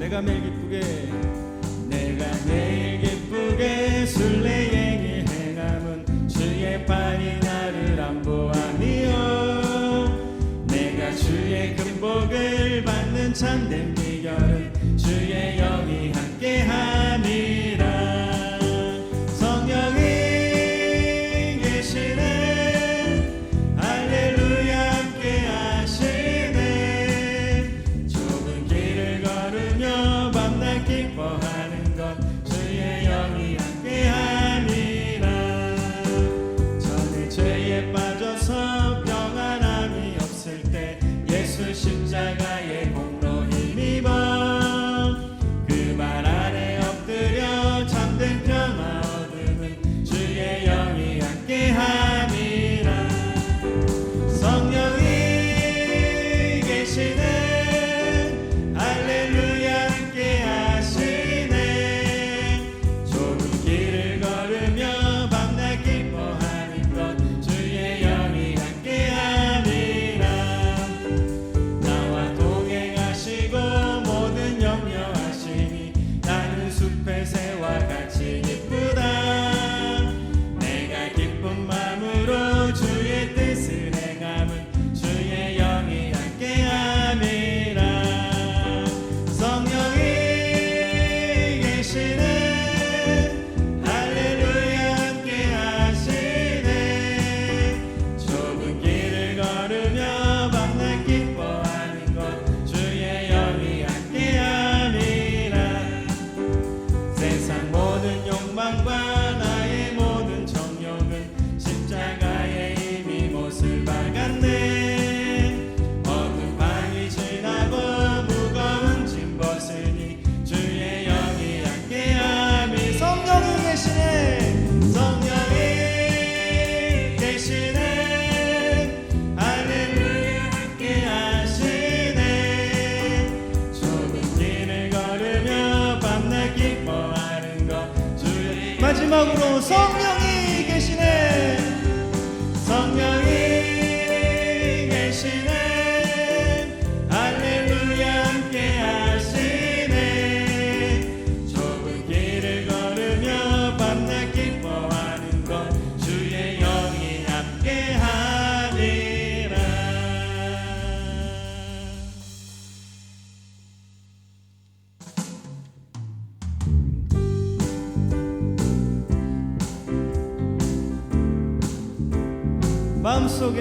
내가 매일 기쁘게 순례행위 행함은 주의 팔이 나를 안보하니요. 내가 주의 금복을 받는 참된 비결은 주의 영이 함께함이라. 성령이 계시네 할렐루야 함께하시네. 좁은 길을 걸으며 밤낮 기뻐하는 것 주의 영이 함께함이라. 전에 죄에 빠져서 평안함이 없을 때 예수 십자가의 공로 힘입어 그 말 아래 엎드려 참된 평화 얻음은 주의 영이 함께함이라. 성령이 계시네 할렐루야 함께하시네. 좁은 길을 걸으며 밤낮 기뻐하는 것 주의 영이 함께함이라. 나와 동행하시고 모든 염려하시니 나는 숲의 새와 같이 기쁘다. 내가 기쁜 마음으로 주의 뜻을 행함은 주의 영이 함께함이라. 성령이 계시네 할렐루야 함께하시네. 좁은 길을 걸으며 밤낮 기뻐하는 것 주의 영이 함께함이라. 세상 모든 욕망과 나의 모든 정욕은 십자가에 이미 못을 박았네. 어두운 밤이 지나고 무거운 짐 벗으니 주의 영이 함께함이. 성령이 계시네 성령이 계시네 할렐루야 함께하시네. 좁은 길을 걸으며 밤낮 기뻐하는 것 주의. 마지막으로 성령이 계시네 성령이 계시네 할렐루야 함께하시네. 좁은 길을 걸으며 밤낮 기뻐하는 것 주의 영이 함께하니라. 마음속에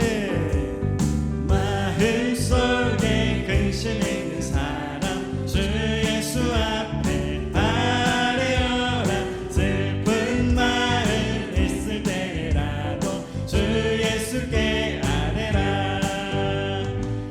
근심 있는 사람 주 예수 앞에 아뢰어라. 슬픈 마음 있을 때라도 주 예수께 아뢰라.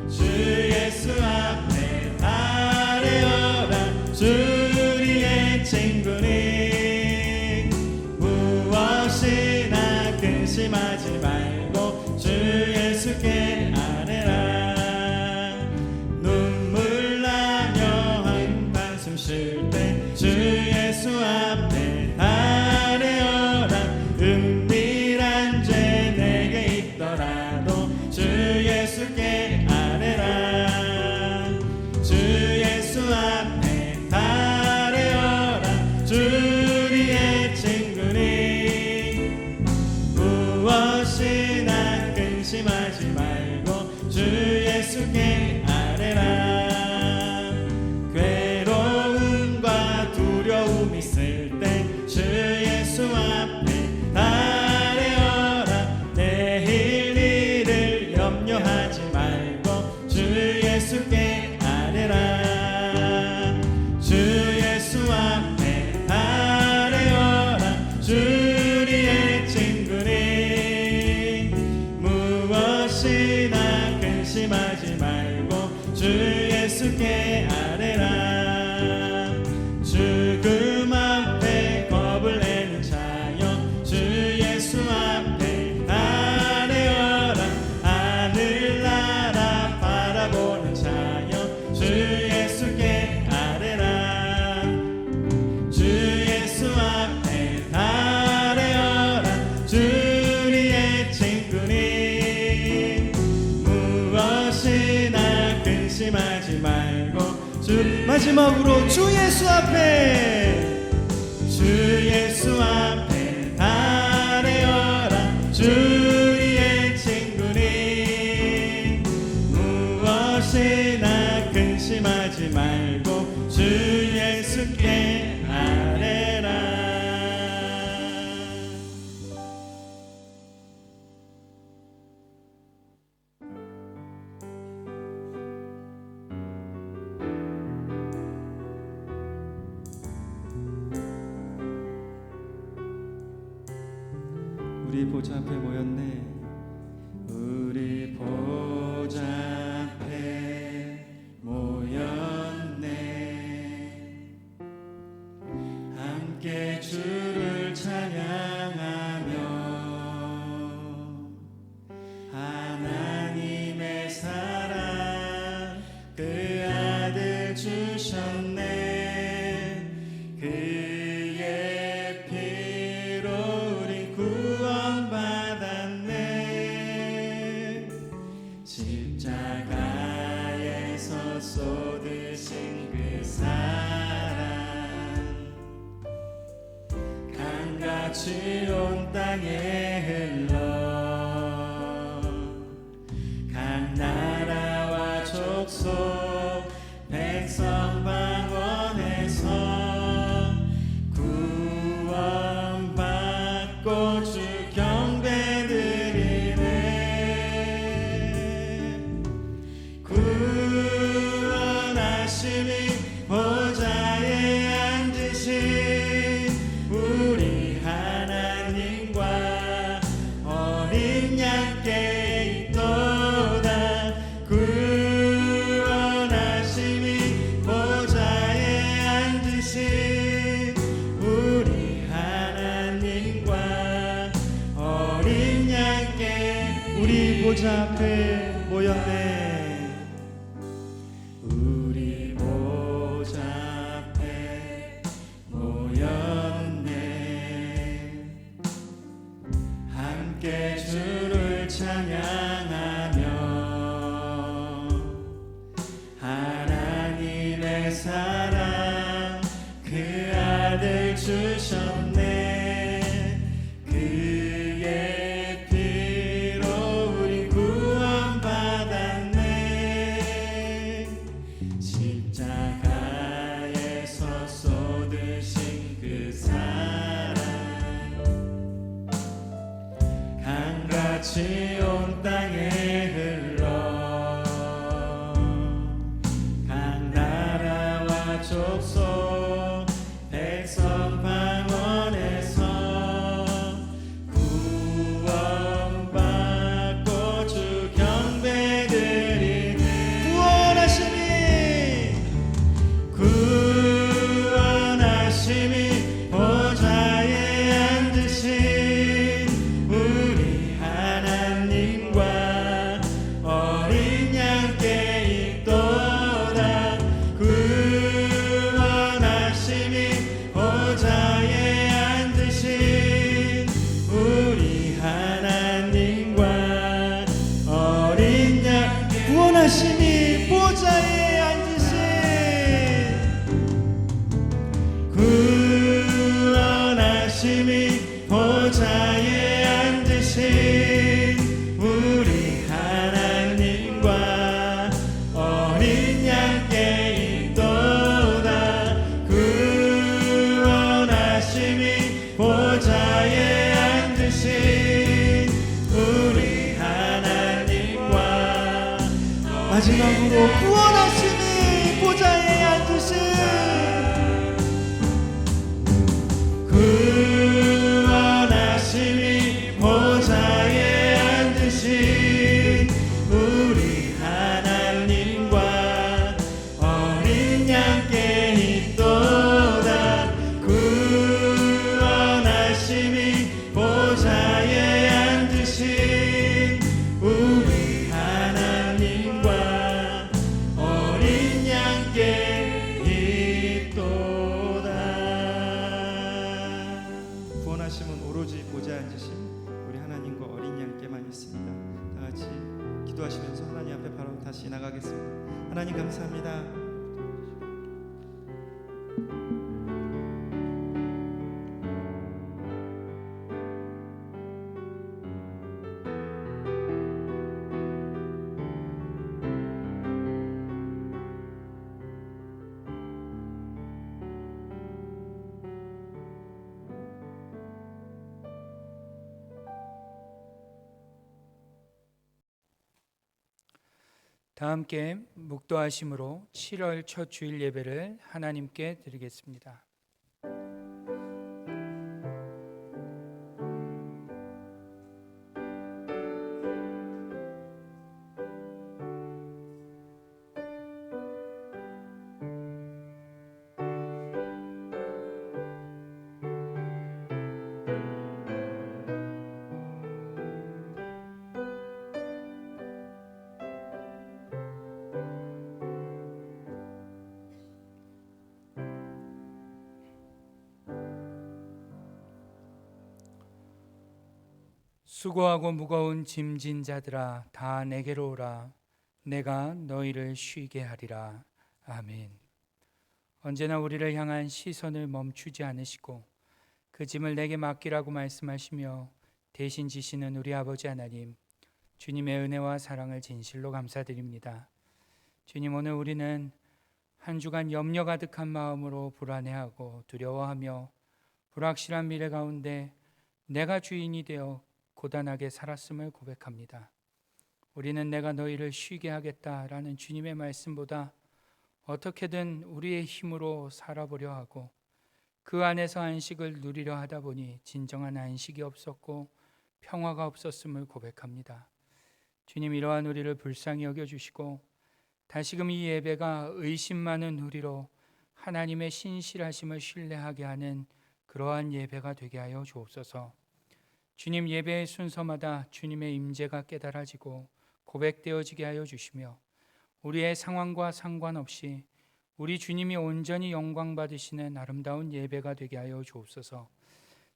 주 예수 앞에 아뢰어라. 주 우리의 친구니 무엇이나 근심하지 말고 주 예수께 아뢰라. 눈물 나며 한숨 쉴 때 주 예수 앞에 아뢰어라. 은밀한 죄 내게 있더라도 주 예수께 아뢰라. 주 예수 앞에 아뢰어라. 주 우리의 친구니 무엇이나 근심하지 말고 주 예수께 아뢰라. 괴로움과 두려움 있을 때 주 예수 앞에 아뢰어라. 내일 일을 염려하지 말고 주 예수께 아뢰라. 주 예수 앞에 아뢰어라. 주 우리의 친구니 무엇이나 근심하지 말고 주 예수께 아뢰라. 죽음 앞에 겁을 내는 자여 주 예수 앞에 아뢰어라. 하늘나라 바라보는 자여 주 예수께 아뢰라. 주 예수 앞에 아뢰어라. 주 우리의 친구니 무엇이나 근심하지 말고 마지막으로 주 예수 앞에, 주 예수 앞에 달려라. 주의 친구니 무엇이나 근심하지 말고 주 예수께 아뢰라. 우리 보좌 앞에 모였네. 우리 보좌 앞에 모였네. 함께 주를 찬양하며 하나님의 사랑 그 아들 주셨네. 그의 피로 우리 구원받았네. 십자가에서 쏟으신 그 사랑 강같이 온 땅에 흘러 각 나라와 족속 백성 방언에서 구원받고 주 경배드리네. 구원하심이 보좌에 앉으신 우리 하나님과 어린 양께 있도다. 구원하심이 보좌에 앉으신 우리 하나님과 어린 양께. 우리 보좌 앞에 모였네. 우리 보좌 앞에 모였네. 함께 주를 찬양하며 하나님의 사랑 그 아들 주셨네. 그의 피로 우리 구원받았네. 십자가에서 쏟으신 그 사랑 강같이 온 땅에 흘러 각 나라와 족속 백성 방언에서 구원받고 주 경배드리네. 구원하심이 보좌에 앉으신 우리 하나님과 어린 양께 있도다. 구원하심이 보좌에 앉으신 우리 하나님과 어린 양. 구원하심이 보좌에 앉으신, 구원하심이 보좌에 앉으신 우리 하나님과 어린 양께 있도다. 구원하심이 보좌에 앉으신 우리 하나님과. 마지막으로 구원하심이 보좌에 앉으신, 구원하심이 보좌에 앉으신 우리 하나님과 어린 양께 있도다. 구원하심이 보좌에 앉으신 우리 하나님과 어린 양께 있도다. 구원하심은 오로지 보좌에 앉으신 우리 하나님과 어린 양께만 있습니다. 다 같이 기도하시면서 하나님 앞에 바로 다시 나가겠습니다. 하나님 감사합니다. 다 함께 묵도하심으로 7월 첫 주일 예배를 하나님께 드리겠습니다. 수고하고 무거운 짐진 자들아 다 내게로 오라. 내가 너희를 쉬게 하리라. 아멘. 언제나 우리를 향한 시선을 멈추지 않으시고 그 짐을 내게 맡기라고 말씀하시며 대신 지시는 우리 아버지 하나님, 주님의 은혜와 사랑을 진실로 감사드립니다. 주님, 오늘 우리는 한 주간 염려 가득한 마음으로 불안해하고 두려워하며 불확실한 미래 가운데 내가 주인이 되어 고단하게 살았음을 고백합니다. 우리는 내가 너희를 쉬게 하겠다라는 주님의 말씀보다 어떻게든 우리의 힘으로 살아보려 하고 그 안에서 안식을 누리려 하다 보니 진정한 안식이 없었고 평화가 없었음을 고백합니다. 주님, 이러한 우리를 불쌍히 여겨주시고 다시금 이 예배가 의심 많은 우리로 하나님의 신실하심을 신뢰하게 하는 그러한 예배가 되게 하여 주옵소서. 주님, 예배의 순서마다 주님의 임재가 깨달아지고 고백되어지게 하여 주시며 우리의 상황과 상관없이 우리 주님이 온전히 영광 받으시는 아름다운 예배가 되게 하여 주옵소서.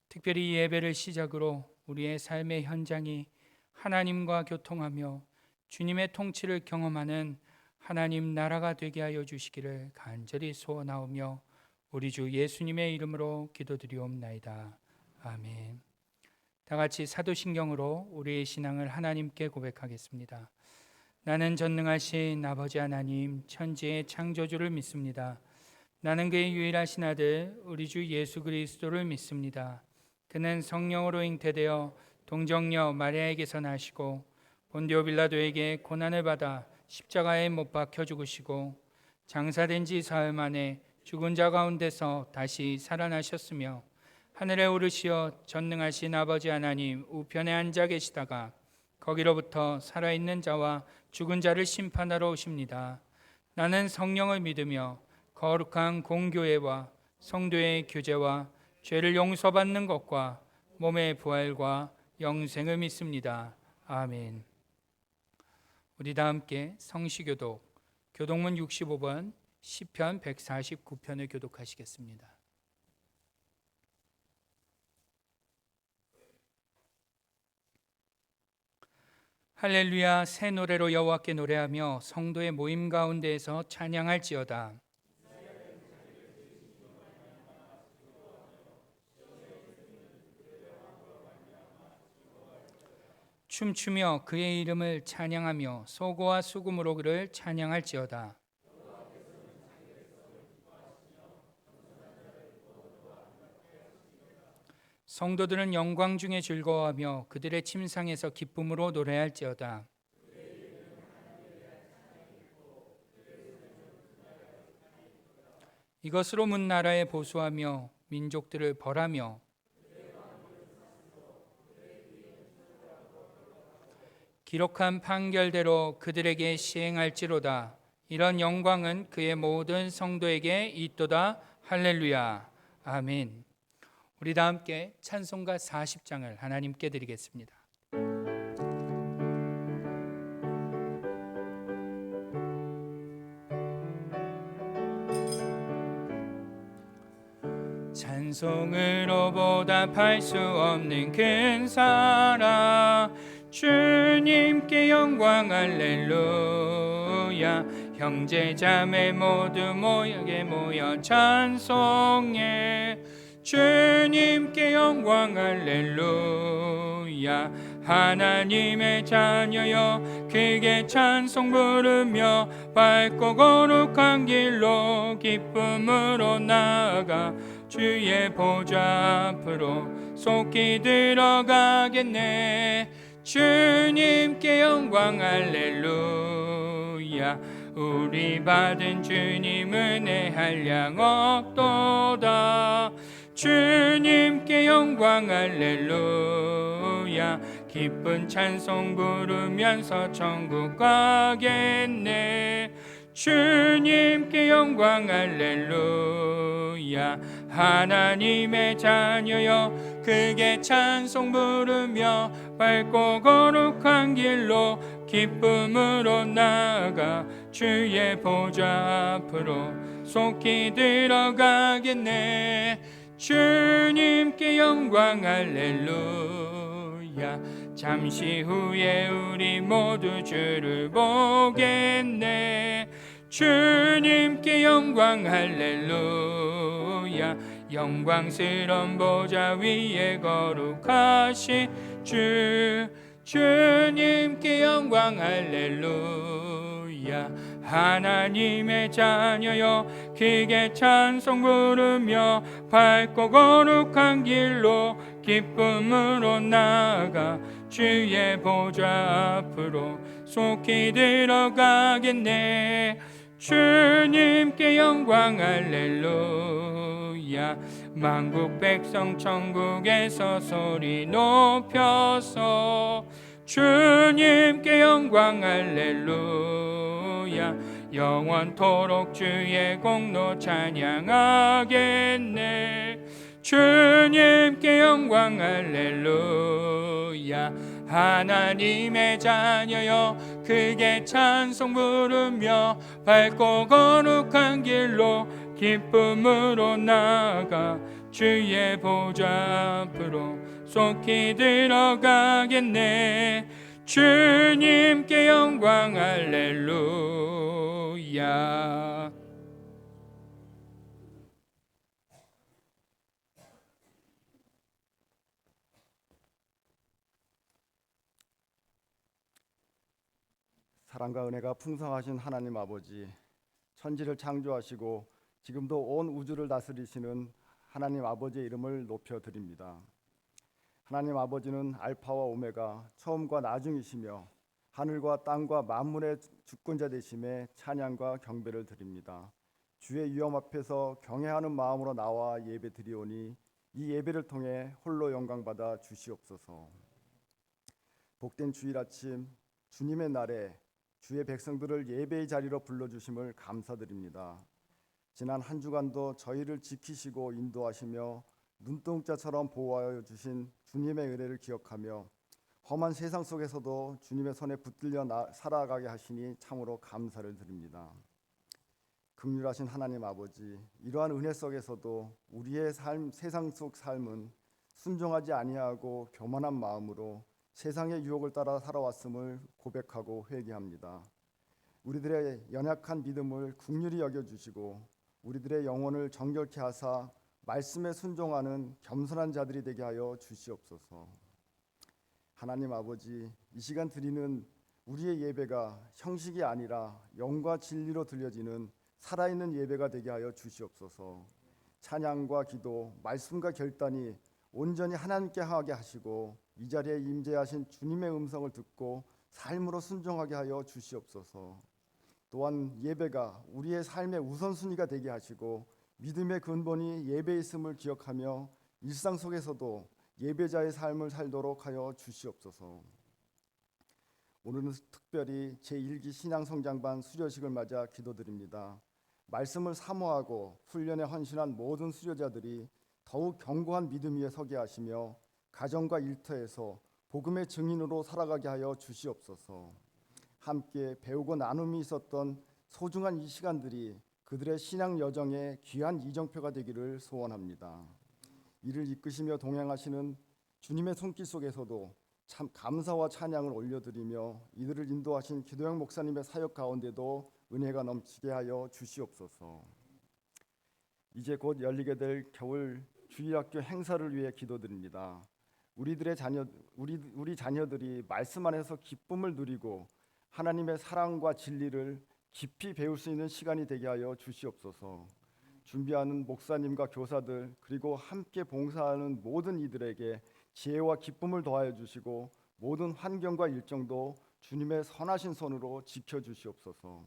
특별히 이 예배를 시작으로 우리의 삶의 현장이 하나님과 교통하며 주님의 통치를 경험하는 하나님 나라가 되게 하여 주시기를 간절히 소원하오며 우리 주 예수님의 이름으로 기도드리옵나이다. 아멘. 다 같이 사도신경으로 우리의 신앙을 하나님께 고백하겠습니다. 나는 전능하신 아버지 하나님, 천지의 창조주를 믿습니다. 나는 그의 유일하신 아들 우리 주 예수 그리스도를 믿습니다. 그는 성령으로 잉태되어 동정녀 마리아에게서 나시고 본디오 빌라도에게 고난을 받아 십자가에 못 박혀 죽으시고 장사된 지 사흘 만에 죽은 자 가운데서 다시 살아나셨으며 하늘에 오르시어 전능하신 아버지 하나님 우편에 앉아 계시다가 거기로부터 살아있는 자와 죽은 자를 심판하러 오십니다. 나는 성령을 믿으며 거룩한 공교회와 성도의 교제와 죄를 용서받는 것과 몸의 부활과 영생을 믿습니다. 아멘. 우리 다 함께 성시교독 교독문 65번 시편 149편을 교독하시겠습니다. 할렐루야. 새 노래로 여호와께 노래하며 성도의 모임 가운데에서 찬양할지어다. 춤추며 그의 이름을 찬양하며 소고와 수금으로 그를 찬양할지어다. 성도들은 영광 중에 즐거워하며 그들의 침상에서 기쁨으로 노래할지어다. 이것으로 문 나라에 보수하며 민족들을 벌하며 기록한 판결대로 그들에게 시행할지로다. 이런 영광은 그의 모든 성도에게 있도다. 할렐루야. 아멘. 우리 다 함께 찬송가 40장을 하나님께 드리겠습니다. 찬송으로 보답할 수 없는 큰 사랑, 주님께 영광 할렐루야. 형제 자매 모두 모여 찬송해. 주님께 영광 할렐루야. 하나님의 자녀여 크게 찬송 부르며 밝고 거룩한 길로 기쁨으로 나아가 주의 보좌 앞으로 속히 들어가겠네. 주님께 영광 할렐루야. 할렐루야. 우리 받은 주님 은혜 한량 없도다. 주님께 영광 할렐루야. 기쁜 찬송 부르면서 천국 가겠네. 주님께 영광 할렐루야. 하나님의 자녀여 크게 찬송 부르며 밝고 거룩한 길로 기쁨으로 나아가 주의 보좌 앞으로 속히 들어가겠네. 주님께 영광 할렐루야. 잠시 후에 우리 모두 주를 보겠네. 주님께 영광 할렐루야. 영광스러운 보좌 위에 거룩하신 주님께 영광 할렐루야. 하나님의 자녀여 크게 찬송 부르며 밝고 거룩한 길로 기쁨으로 나아가 주의 보좌 앞으로 속히 들어가겠네. 주님께 영광 할렐루야. 만국 백성 천국에서 소리 높여서 주님께 영광 할렐루야. 영원토록 주의 공로 찬양하겠네. 주님께 영광 할렐루야. 하나님의 자녀여 크게 찬송 부르며 밝고 거룩한 길로 기쁨으로 나아가 주의 보좌 앞으로 속히 들어가겠네. 주님께 영광 할렐루야. 사랑과 은혜가 풍성하신 하나님 아버지, 천지를 창조하시고 지금도 온 우주를 다스리시는 하나님 아버지의 이름을 높여드립니다. 하나님 아버지는 알파와 오메가, 처음과 나중이시며 하늘과 땅과 만물의 주권자 되심에 찬양과 경배를 드립니다. 주의 위엄 앞에서 경외하는 마음으로 나와 예배 드리오니 이 예배를 통해 홀로 영광받아 주시옵소서. 복된 주일 아침 주님의 날에 주의 백성들을 예배의 자리로 불러주심을 감사드립니다. 지난 한 주간도 저희를 지키시고 인도하시며 눈동자처럼 보호하여 주신 주님의 은혜를 기억하며 험한 세상 속에서도 주님의 손에 붙들려 살아가게 하시니 참으로 감사를 드립니다. 긍휼하신 하나님 아버지, 이러한 은혜 속에서도 우리의 세상 속 삶은 순종하지 아니하고 교만한 마음으로 세상의 유혹을 따라 살아왔음을 고백하고 회개합니다. 우리들의 연약한 믿음을 긍휼히 여겨주시고 우리들의 영혼을 정결케 하사 말씀에 순종하는 겸손한 자들이 되게 하여 주시옵소서. 하나님 아버지, 이 시간 드리는 우리의 예배가 형식이 아니라 영과 진리로 들려지는 살아있는 예배가 되게 하여 주시옵소서. 찬양과 기도, 말씀과 결단이 온전히 하나님께 하게 하시고 이 자리에 임재하신 주님의 음성을 듣고 삶으로 순종하게 하여 주시옵소서. 또한 예배가 우리의 삶의 우선순위가 되게 하시고 믿음의 근본이 예배에 있음을 기억하며 일상 속에서도 예배자의 삶을 살도록 하여 주시옵소서. 오늘은 특별히 제1기 신앙성장반 수료식을 맞아 기도드립니다. 말씀을 사모하고 훈련에 헌신한 모든 수료자들이 더욱 견고한 믿음 위에 서게 하시며 가정과 일터에서 복음의 증인으로 살아가게 하여 주시옵소서. 함께 배우고 나눔이 있었던 소중한 이 시간들이 그들의 신앙 여정의 귀한 이정표가 되기를 소원합니다. 이를 이끄시며 동행하시는 주님의 손길 속에서도 참 감사와 찬양을 올려드리며 이들을 인도하신 기도영 목사님의 사역 가운데도 은혜가 넘치게 하여 주시옵소서. 이제 곧 열리게 될 겨울 주일학교 행사를 위해 기도드립니다. 우리 자녀들이 말씀 안에서 기쁨을 누리고 하나님의 사랑과 진리를 깊이 배울 수 있는 시간이 되게 하여 주시옵소서. 준비하는 목사님과 교사들 그리고 함께 봉사하는 모든 이들에게 지혜와 기쁨을 더하여 주시고 모든 환경과 일정도 주님의 선하신 손으로 지켜주시옵소서.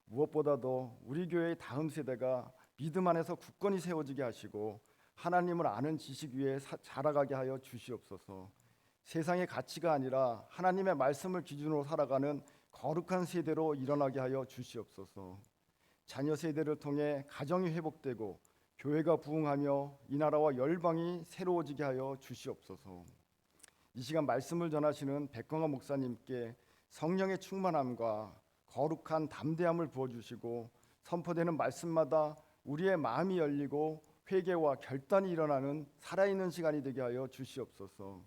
무엇보다도 우리 교회의 다음 세대가 믿음 안에서 굳건히 세워지게 하시고 하나님을 아는 지식 위에 자라가게 하여 주시옵소서. 세상의 가치가 아니라 하나님의 말씀을 기준으로 살아가는 거룩한 세대로 일어나게 하여 주시옵소서. 자녀 세대를 통해 가정이 회복되고 교회가 부흥하며 이 나라와 열방이 새로워지게 하여 주시옵소서. 이 시간 말씀을 전하시는 백광화 목사님께 성령의 충만함과 거룩한 담대함을 부어주시고 선포되는 말씀마다 우리의 마음이 열리고 회개와 결단이 일어나는 살아있는 시간이 되게 하여 주시옵소서.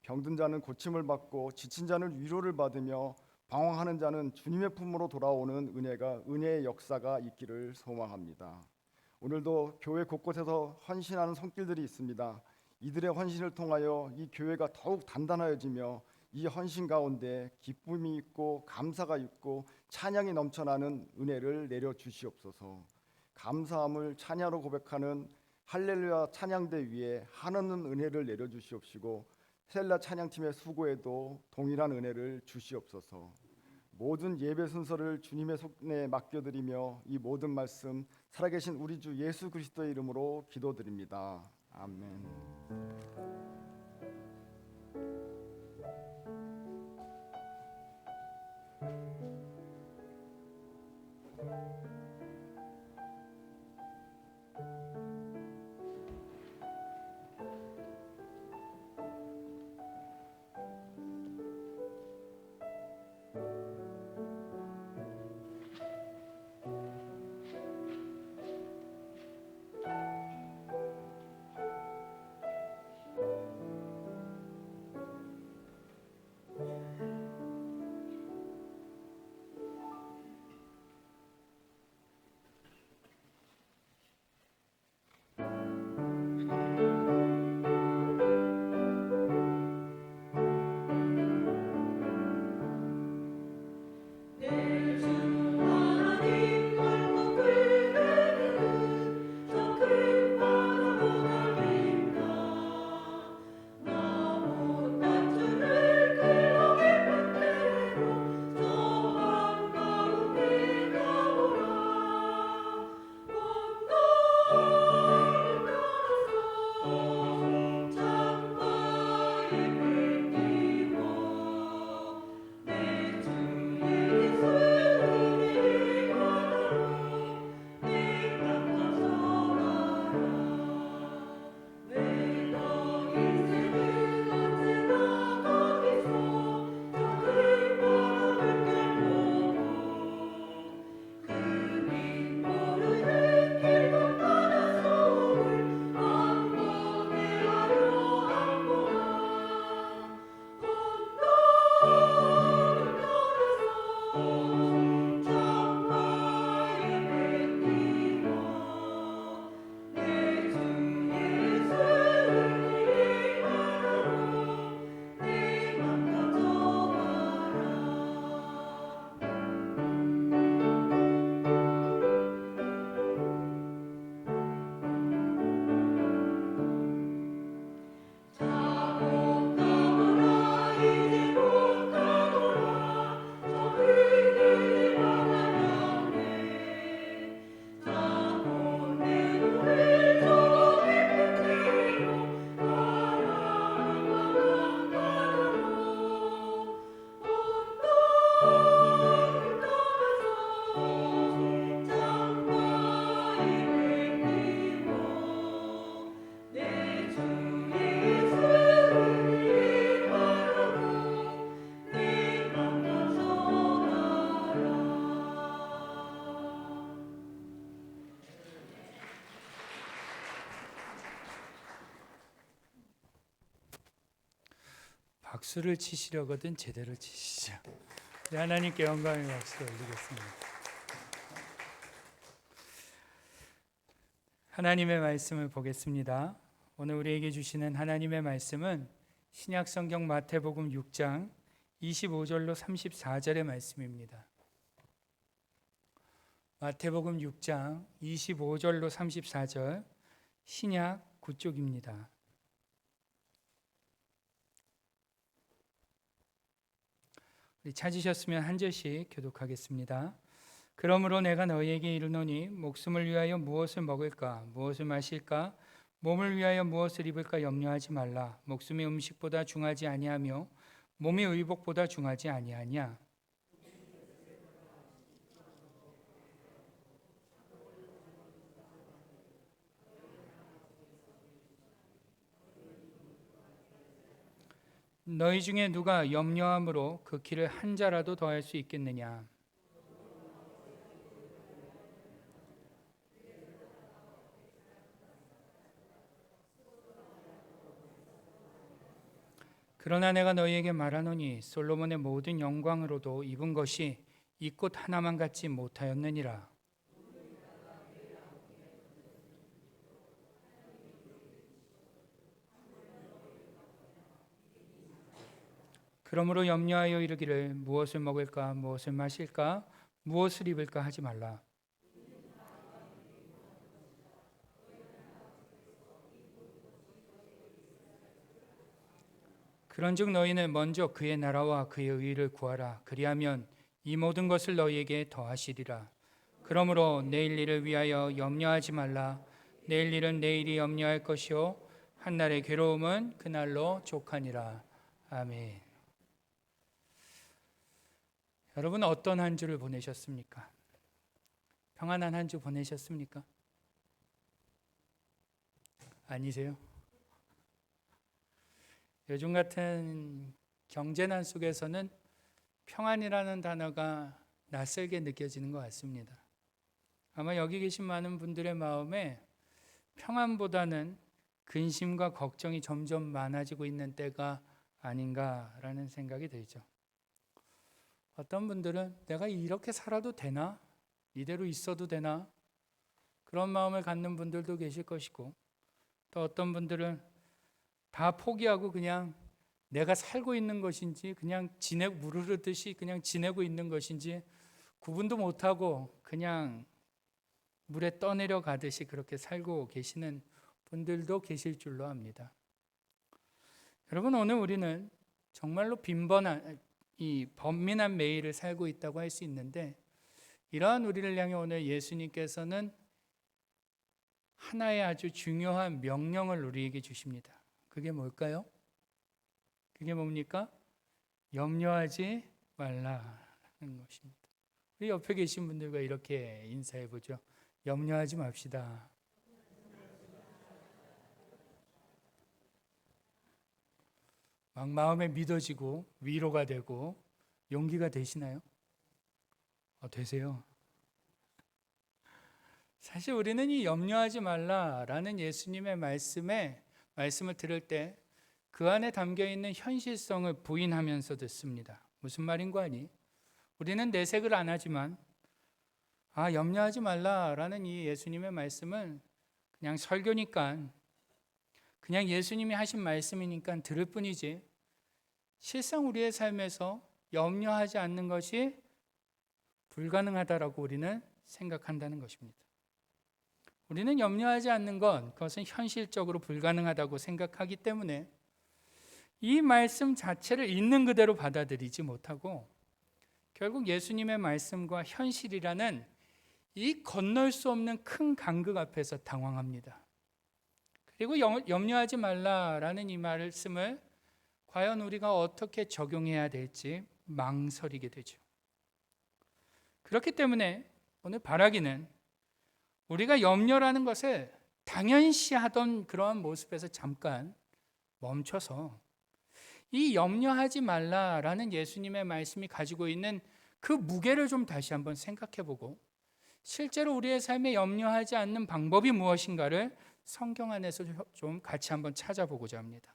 병든 자는 고침을 받고 지친 자는 위로를 받으며 방황하는 자는 주님의 품으로 돌아오는 은혜의 역사가 있기를 소망합니다. 오늘도 교회 곳곳에서 헌신하는 손길들이 있습니다. 이들의 헌신을 통하여 이 교회가 더욱 단단해지며 이 헌신 가운데 기쁨이 있고 감사가 있고 찬양이 넘쳐나는 은혜를 내려 주시옵소서. 감사함을 찬양으로 고백하는 할렐루야 찬양대 위에 한없는 은혜를 내려 주시옵시고 셀라 찬양팀의 수고에도 동일한 은혜를 주시옵소서. 모든 예배 순서를 주님의 손에 맡겨드리며 이 모든 말씀 살아계신 우리 주 예수 그리스도의 이름으로 기도드립니다. 아멘. 박수를 치시려거든 제대로 치시죠. 네, 하나님께 영광의 박수 올리겠습니다. 하나님의 말씀을 보겠습니다. 오늘 우리에게 주시는 하나님의 말씀은 신약 성경 마태복음 6장 25절로 34절의 말씀입니다. 마태복음 6장 25절로 34절 신약 9쪽입니다. 우리 우리 찾으셨으면 한 절씩 교독하겠습니다. 그러므로 내가 너희에게 이르노니 목숨을 위하여 무엇을 먹을까 무엇을 마실까 몸을 위하여 무엇을 입을까 염려하지 말라. 목숨이 음식보다 중하지 아니하며 몸이 의복보다 중하지 아니하냐. 너희 중에 누가 염려함으로 그 키를 한 자라도 더할 수 있겠느냐. 그러나 내가 너희에게 말하노니 솔로몬의 모든 영광으로도 입은 것이 이 꽃 하나만 갖지 못하였느니라. 그러므로 염려하여 이르기를 무엇을 먹을까 무엇을 마실까 무엇을 입을까 하지 말라. 그런즉 너희는 먼저 그의 나라와 그의 의를 구하라. 그리하면 이 모든 것을 너희에게 더하시리라. 그러므로 내일 일을 위하여 염려하지 말라. 내일 일은 내일이 염려할 것이요 한날의 괴로움은 그날로 족하니라. 아멘. 여러분 어떤 한 주를 보내셨습니까? 평안한 한 주 보내셨습니까? 아니세요? 요즘 같은 경제난 속에서는 평안이라는 단어가 낯설게 느껴지는 것 같습니다. 아마 여기 계신 많은 분들의 마음에 평안보다는 근심과 걱정이 점점 많아지고 있는 때가 아닌가라는 생각이 들죠. 어떤 분들은 내가 이렇게 살아도 되나? 이대로 있어도 되나? 그런 마음을 갖는 분들도 계실 것이고, 또 어떤 분들은 다 포기하고 그냥 내가 살고 있는 것인지 그냥 무르르듯이 그냥 지내고 있는 것인지 구분도 못하고 그냥 물에 떠내려 가듯이 그렇게 살고 계시는 분들도 계실 줄로 압니다. 여러분 오늘 우리는 정말로 빈번한 이 번민한 매일을 살고 있다고 할 수 있는데, 이러한 우리를 향해 오늘 예수님께서는 하나의 아주 중요한 명령을 우리에게 주십니다. 그게 뭘까요? 그게 뭡니까? 염려하지 말라는 것입니다. 우리 옆에 계신 분들과 이렇게 인사해 보죠. 염려하지 맙시다. 막 마음에 믿어지고 위로가 되고 용기가 되시나요? 되세요. 사실 우리는 이 염려하지 말라라는 예수님의 말씀을 들을 때 그 안에 담겨있는 현실성을 부인하면서 듣습니다. 무슨 말인 거 아니? 우리는 내색을 안 하지만 염려하지 말라라는 이 예수님의 말씀은 그냥 설교니까, 그냥 예수님이 하신 말씀이니까 들을 뿐이지, 실상 우리의 삶에서 염려하지 않는 것이 불가능하다라고 우리는 생각한다는 것입니다. 우리는 염려하지 않는 것, 그것은 현실적으로 불가능하다고 생각하기 때문에 이 말씀 자체를 있는 그대로 받아들이지 못하고 결국 예수님의 말씀과 현실이라는 이 건널 수 없는 큰 간극 앞에서 당황합니다. 그리고 염려하지 말라라는 이 말씀을 과연 우리가 어떻게 적용해야 될지 망설이게 되죠. 그렇기 때문에 오늘 바라기는 우리가 염려라는 것을 당연시하던 그러한 모습에서 잠깐 멈춰서 이 염려하지 말라라는 예수님의 말씀이 가지고 있는 그 무게를 좀 다시 한번 생각해보고, 실제로 우리의 삶에 염려하지 않는 방법이 무엇인가를 성경 안에서 좀 같이 한번 찾아보고자 합니다.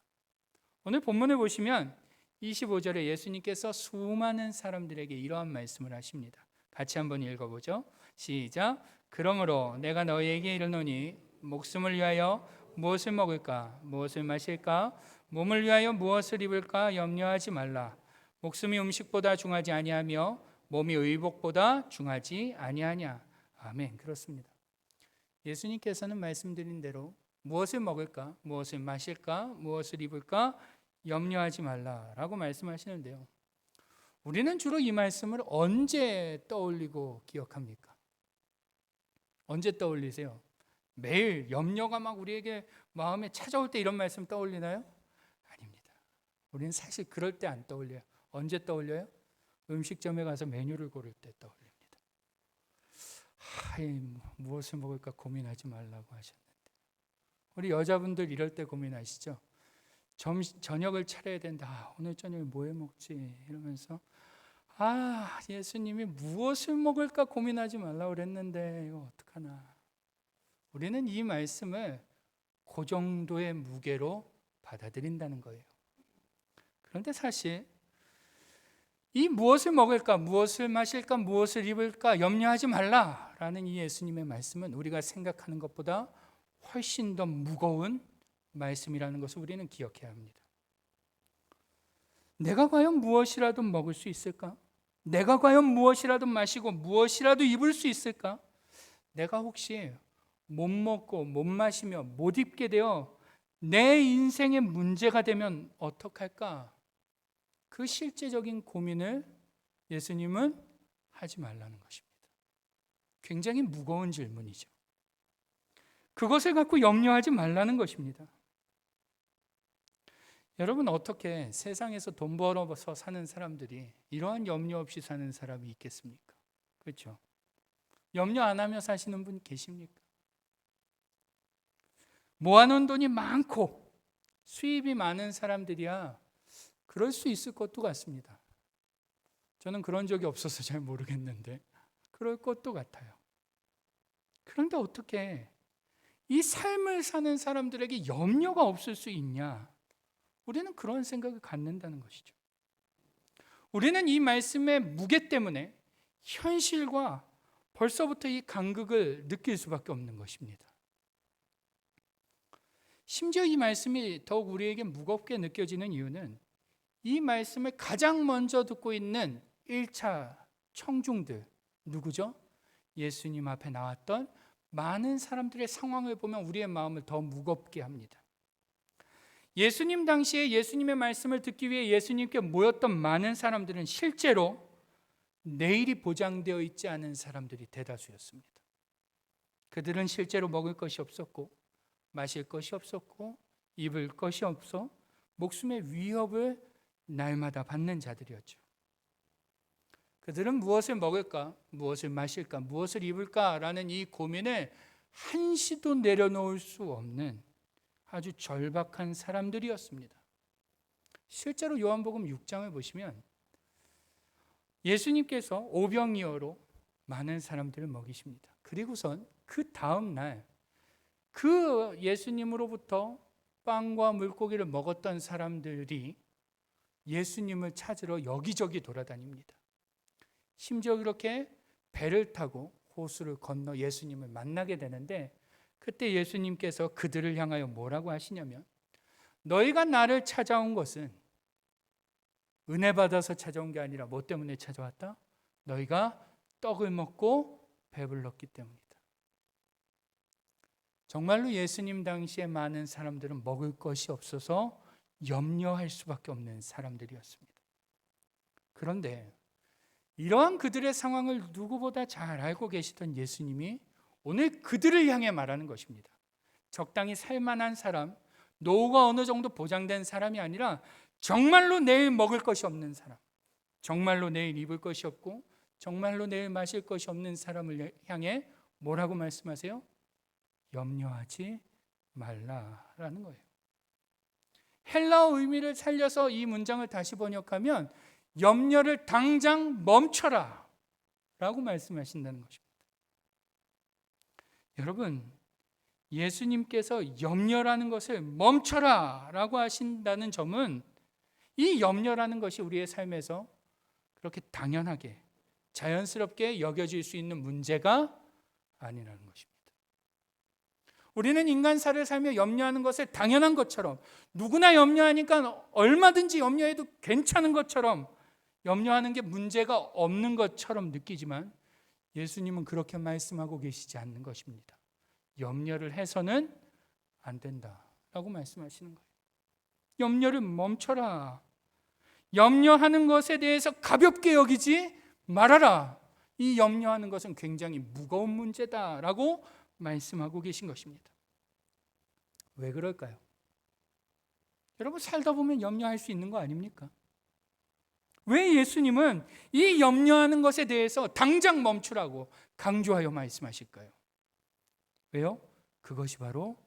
오늘 본문을 보시면 25절에 예수님께서 수많은 사람들에게 이러한 말씀을 하십니다. 같이 한번 읽어보죠. 시작. 그러므로 내가 너희에게 이르노니 목숨을 위하여 무엇을 먹을까 무엇을 마실까 몸을 위하여 무엇을 입을까 염려하지 말라. 목숨이 음식보다 중하지 아니하며 몸이 의복보다 중하지 아니하냐. 아멘. 그렇습니다. 예수님께서는 말씀드린 대로 무엇을 먹을까 무엇을 마실까 무엇을 입을까 염려하지 말라라고 말씀하시는데요. 우리는 주로 이 말씀을 언제 떠올리고 기억합니까? 언제 떠올리세요? 매일 염려가 막 우리에게 마음에 찾아올 때 이런 말씀 떠올리나요? 아닙니다. 우리는 사실 그럴 때 안 떠올려요. 언제 떠올려요? 음식점에 가서 메뉴를 고를 때 떠올립니다. 무엇을 먹을까 고민하지 말라고 하셨는데, 우리 여자분들 이럴 때 고민하시죠? 저녁을 차려야 된다. 오늘 저녁에 뭐 해 먹지? 이러면서 예수님이 무엇을 먹을까 고민하지 말라고 그랬는데 이거 어떡하나. 우리는 이 말씀을 그 정도의 무게로 받아들인다는 거예요. 그런데 사실 이 무엇을 먹을까, 무엇을 마실까, 무엇을 입을까 염려하지 말라라는 이 예수님의 말씀은 우리가 생각하는 것보다 훨씬 더 무거운 말씀이라는 것을 우리는 기억해야 합니다. 내가 과연 무엇이라도 먹을 수 있을까? 내가 과연 무엇이라도 마시고 무엇이라도 입을 수 있을까? 내가 혹시 못 먹고 못 마시며 못 입게 되어 내 인생의 문제가 되면 어떡할까? 그 실제적인 고민을 예수님은 하지 말라는 것입니다. 굉장히 무거운 질문이죠. 그것을 갖고 염려하지 말라는 것입니다. 여러분, 어떻게 세상에서 돈 벌어서 사는 사람들이 이러한 염려 없이 사는 사람이 있겠습니까? 그렇죠? 염려 안 하며 사시는 분 계십니까? 모아놓은 돈이 많고 수입이 많은 사람들이야 그럴 수 있을 것도 같습니다. 저는 그런 적이 없어서 잘 모르겠는데 그럴 것도 같아요. 그런데 어떻게 이 삶을 사는 사람들에게 염려가 없을 수 있냐? 우리는 그런 생각을 갖는다는 것이죠. 우리는 이 말씀의 무게 때문에 현실과 벌써부터 이 간극을 느낄 수밖에 없는 것입니다. 심지어 이 말씀이 더욱 우리에게 무겁게 느껴지는 이유는 이 말씀을 가장 먼저 듣고 있는 1차 청중들, 누구죠? 예수님 앞에 나왔던 많은 사람들의 상황을 보면 우리의 마음을 더 무겁게 합니다. 예수님 당시에 예수님의 말씀을 듣기 위해 예수님께 모였던 많은 사람들은 실제로 내일이 보장되어 있지 않은 사람들이 대다수였습니다. 그들은 실제로 먹을 것이 없었고 마실 것이 없었고 입을 것이 없어 목숨의 위협을 날마다 받는 자들이었죠. 그들은 무엇을 먹을까, 무엇을 마실까, 무엇을 입을까라는 이 고민을 한시도 내려놓을 수 없는 아주 절박한 사람들이었습니다. 실제로 요한복음 6장을 보시면 예수님께서 오병이어로 많은 사람들을 먹이십니다. 그리고선 그 다음 날 그 예수님으로부터 빵과 물고기를 먹었던 사람들이 예수님을 찾으러 여기저기 돌아다닙니다. 심지어 그렇게 배를 타고 호수를 건너 예수님을 만나게 되는데 그때 예수님께서 그들을 향하여 뭐라고 하시냐면 너희가 나를 찾아온 것은 은혜 받아서 찾아온 게 아니라 뭐 때문에 찾아왔다? 너희가 떡을 먹고 배불렀기 때문이다. 정말로 예수님 당시에 많은 사람들은 먹을 것이 없어서 염려할 수밖에 없는 사람들이었습니다. 그런데 이러한 그들의 상황을 누구보다 잘 알고 계시던 예수님이 오늘 그들을 향해 말하는 것입니다. 적당히 살만한 사람, 노후가 어느 정도 보장된 사람이 아니라 정말로 내일 먹을 것이 없는 사람, 정말로 내일 입을 것이 없고 정말로 내일 마실 것이 없는 사람을 향해 뭐라고 말씀하세요? 염려하지 말라라는 거예요. 헬라어 의미를 살려서 이 문장을 다시 번역하면 염려를 당장 멈춰라 라고 말씀하신다는 것입니다. 여러분, 예수님께서 염려라는 것을 멈춰라 라고 하신다는 점은 이 염려라는 것이 우리의 삶에서 그렇게 당연하게 자연스럽게 여겨질 수 있는 문제가 아니라는 것입니다. 우리는 인간사를 살며 염려하는 것을 당연한 것처럼 누구나 염려하니까 얼마든지 염려해도 괜찮은 것처럼 염려하는 게 문제가 없는 것처럼 느끼지만 예수님은 그렇게 말씀하고 계시지 않는 것입니다. 염려를 해서는 안 된다라고 말씀하시는 거예요. 염려를 멈춰라. 염려하는 것에 대해서 가볍게 여기지 말아라. 이 염려하는 것은 굉장히 무거운 문제다라고 말씀하고 계신 것입니다. 왜 그럴까요? 여러분, 살다 보면 염려할 수 있는 거 아닙니까? 왜 예수님은 이 염려하는 것에 대해서 당장 멈추라고 강조하여 말씀하실까요? 왜요? 그것이 바로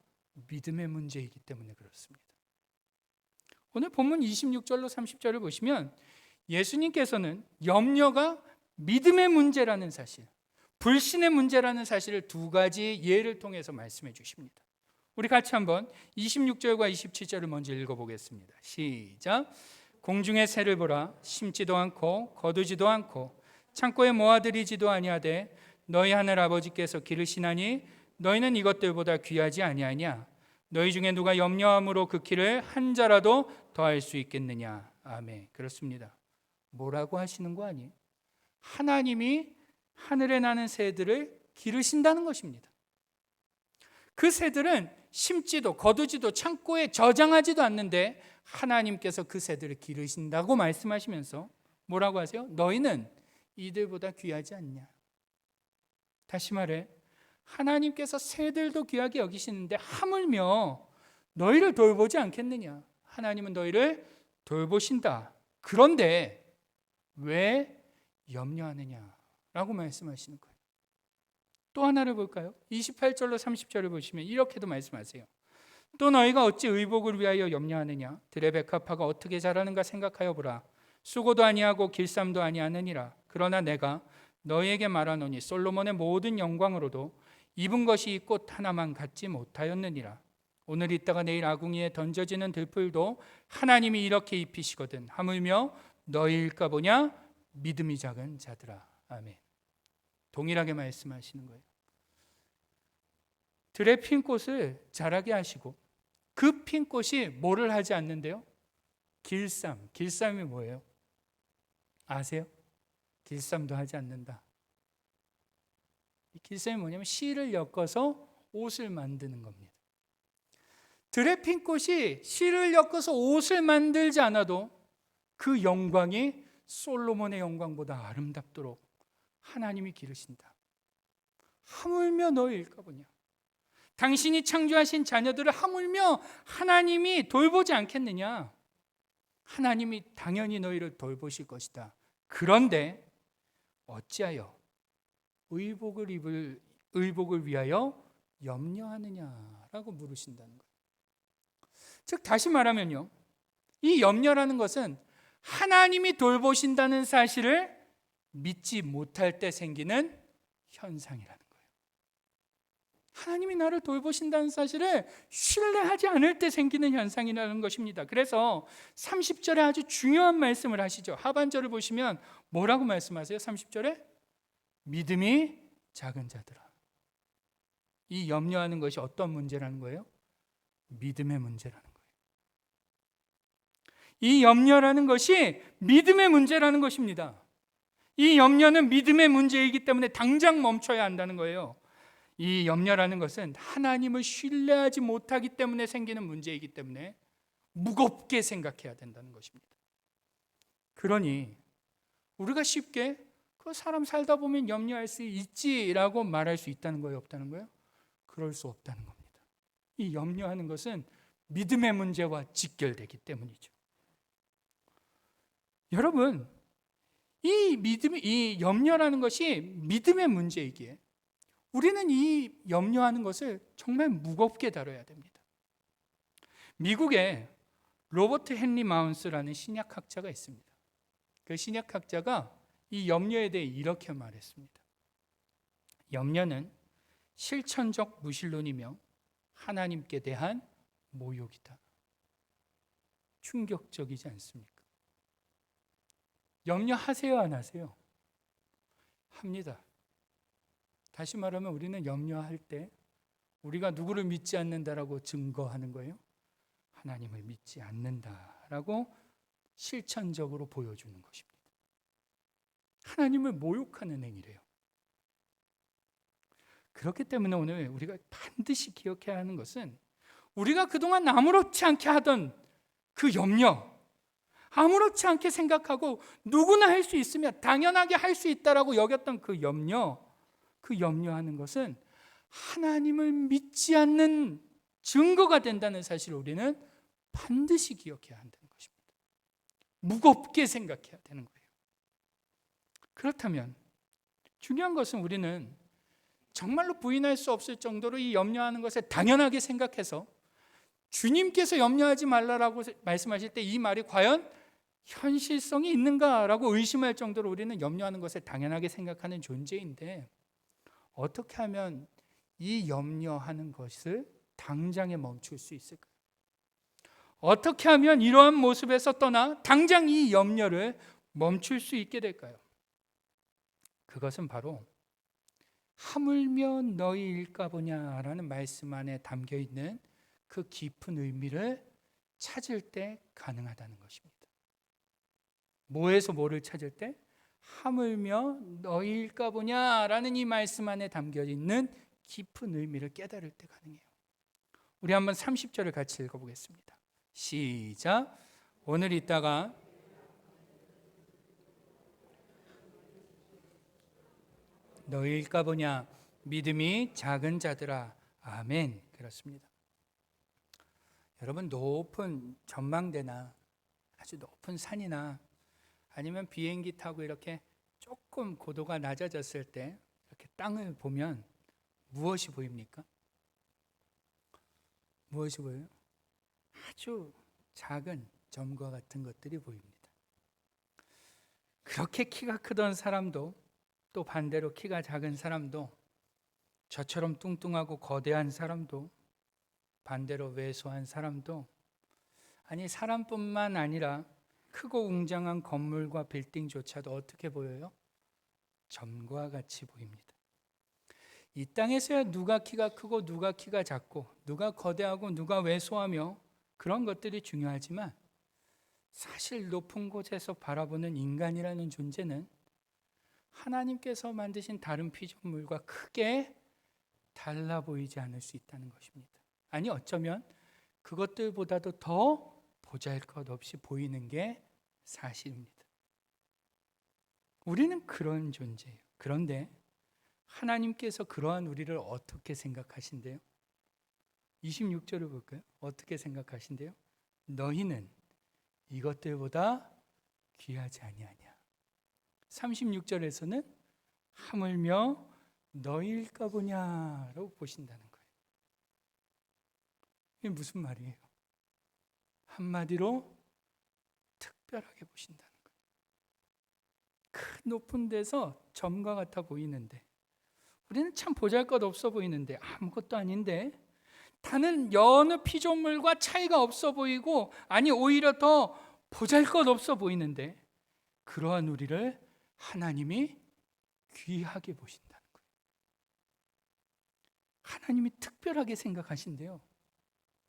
믿음의 문제이기 때문에 그렇습니다. 오늘 본문 26절로 30절을 보시면 예수님께서는 염려가 믿음의 문제라는 사실, 불신의 문제라는 사실을 두 가지 예를 통해서 말씀해 주십니다. 우리 같이 한번 26절과 27절을 먼저 읽어보겠습니다. 시작. 공중의 새를 보라. 심지도 않고 거두지도 않고 창고에 모아들이지도 아니하되 너희 하늘 아버지께서 기르시나니 너희는 이것들보다 귀하지 아니하냐? 너희 중에 누가 염려함으로 그 키를 한 자라도 더할 수 있겠느냐? 아멘. 그렇습니다. 뭐라고 하시는 거 아니에요? 하나님이 하늘에 나는 새들을 기르신다는 것입니다. 그 새들은 심지도 거두지도 창고에 저장하지도 않는데 하나님께서 그 새들을 기르신다고 말씀하시면서 뭐라고 하세요? 너희는 이들보다 귀하지 않냐? 다시 말해, 하나님께서 새들도 귀하게 여기시는데 하물며 너희를 돌보지 않겠느냐? 하나님은 너희를 돌보신다. 그런데 왜 염려하느냐라고 말씀하시는 거예요. 또 하나를 볼까요? 28절로 30절을 보시면 이렇게도 말씀하세요. 또 너희가 어찌 의복을 위하여 염려하느냐? 들의 백합화가 어떻게 자라는가 생각하여 보라. 수고도 아니하고 길쌈도 아니하느니라. 그러나 내가 너희에게 말하노니 솔로몬의 모든 영광으로도 입은 것이 이 꽃 하나만 갖지 못하였느니라. 오늘 있다가 내일 아궁이에 던져지는 들풀도 하나님이 이렇게 입히시거든. 하물며 너희일까 보냐? 믿음이 작은 자들아. 아멘. 동일하게 말씀하시는 거예요. 들에 핀 꽃을 자라게 하시고 그 핀 꽃이 뭐를 하지 않는데요? 길쌈. 길쌈이 뭐예요? 아세요? 길쌈도 하지 않는다. 이 길쌈이 뭐냐면 실을 엮어서 옷을 만드는 겁니다. 들에 핀 꽃이 실을 엮어서 옷을 만들지 않아도 그 영광이 솔로몬의 영광보다 아름답도록 하나님이 기르신다. 하물며 너희일까 보냐? 당신이 창조하신 자녀들을 하물며 하나님이 돌보지 않겠느냐? 하나님이 당연히 너희를 돌보실 것이다. 그런데 어찌하여 의복을 위하여 염려하느냐라고 물으신다는 거예요. 즉 다시 말하면요, 이 염려라는 것은 하나님이 돌보신다는 사실을 믿지 못할 때 생기는 현상이라는 거예요. 하나님이 나를 돌보신다는 사실을 신뢰하지 않을 때 생기는 현상이라는 것입니다. 그래서 30절에 아주 중요한 말씀을 하시죠. 하반절을 보시면 뭐라고 말씀하세요? 30절에 믿음이 작은 자들아. 이 염려하는 것이 어떤 문제라는 거예요? 믿음의 문제라는 거예요. 이 염려라는 것이 믿음의 문제라는 것입니다. 이 염려는 믿음의 문제이기 때문에 당장 멈춰야 한다는 거예요. 이 염려라는 것은 하나님을 신뢰하지 못하기 때문에 생기는 문제이기 때문에 무겁게 생각해야 된다는 것입니다. 그러니 우리가 쉽게 그 사람 살다 보면 염려할 수 있지라고 말할 수 있다는 거예요? 없다는 거예요? 그럴 수 없다는 겁니다. 이 염려하는 것은 믿음의 문제와 직결되기 때문이죠. 여러분, 이 염려라는 것이 믿음의 문제이기에 우리는 이 염려하는 것을 정말 무겁게 다뤄야 됩니다. 미국에 로버트 헨리 마운스라는 신약학자가 있습니다. 그 신약학자가 이 염려에 대해 이렇게 말했습니다. 염려는 실천적 무신론이며 하나님께 대한 모욕이다. 충격적이지 않습니까? 염려하세요, 안 하세요? 합니다. 다시 말하면 우리는 염려할 때 우리가 누구를 믿지 않는다라고 증거하는 거예요. 하나님을 믿지 않는다라고 실천적으로 보여주는 것입니다. 하나님을 모욕하는 행위래요. 그렇기 때문에 오늘 우리가 반드시 기억해야 하는 것은 우리가 그동안 아무렇지 않게 하던 그 염려, 아무렇지 않게 생각하고 누구나 할 수 있으며 당연하게 할 수 있다라고 여겼던 그 염려하는 것은 하나님을 믿지 않는 증거가 된다는 사실을 우리는 반드시 기억해야 한다는 것입니다. 무겁게 생각해야 되는 거예요. 그렇다면 중요한 것은 우리는 정말로 부인할 수 없을 정도로 이 염려하는 것을 당연하게 생각해서 주님께서 염려하지 말라라고 말씀하실 때 이 말이 과연 현실성이 있는가라고 의심할 정도로 우리는 염려하는 것을 당연하게 생각하는 존재인데, 어떻게 하면 이 염려하는 것을 당장에 멈출 수 있을까요? 어떻게 하면 이러한 모습에서 떠나 당장 이 염려를 멈출 수 있게 될까요? 그것은 바로 하물며 너희일까 보냐라는 말씀 안에 담겨 있는 그 깊은 의미를 찾을 때 가능하다는 것입니다. 뭐에서 뭐를 찾을 때? 하물며 너희일까 보냐라는 이 말씀 안에 담겨 있는 깊은 의미를 깨달을 때 가능해요. 우리 한번 30절을 같이 읽어보겠습니다. 시작. 오늘 있다가 너희일까 보냐 믿음이 작은 자들아. 아멘. 그렇습니다. 여러분, 높은 전망대나 아주 높은 산이나 아니면 비행기 타고 이렇게 조금 고도가 낮아졌을 때 이렇게 땅을 보면 무엇이 보입니까? 무엇이 보여요? 아주 작은 점과 같은 것들이 보입니다. 그렇게 키가 크던 사람도 또 반대로 키가 작은 사람도, 저처럼 뚱뚱하고 거대한 사람도 반대로 왜소한 사람도, 아니 사람뿐만 아니라 크고 웅장한 건물과 빌딩조차도 어떻게 보여요? 점과 같이 보입니다. 이 땅에서야 누가 키가 크고 누가 키가 작고 누가 거대하고 누가 왜소하며 그런 것들이 중요하지만, 사실 높은 곳에서 바라보는 인간이라는 존재는 하나님께서 만드신 다른 피조물과 크게 달라 보이지 않을 수 있다는 것입니다. 아니 어쩌면 그것들보다도 더 보잘것없이 보이는 게 사실입니다. 우리는 그런 존재예요. 그런데 하나님께서 그러한 우리를 어떻게 생각하신대요? 26절을 볼까요? 어떻게 생각하신대요? 너희는 이것들보다 귀하지 아니하냐. 36절에서는 하물며 너희일까 보냐라고 보신다는 거예요. 이게 무슨 말이에요? 한마디로 특별하게 보신다는 거예요. 큰 높은 데서 점과 같아 보이는데, 우리는 참 보잘것없어 보이는데, 아무것도 아닌데, 다른 여느 피조물과 차이가 없어 보이고, 아니 오히려 더 보잘것없어 보이는데, 그러한 우리를 하나님이 귀하게 보신다는 거예요. 하나님이 특별하게 생각하신대요.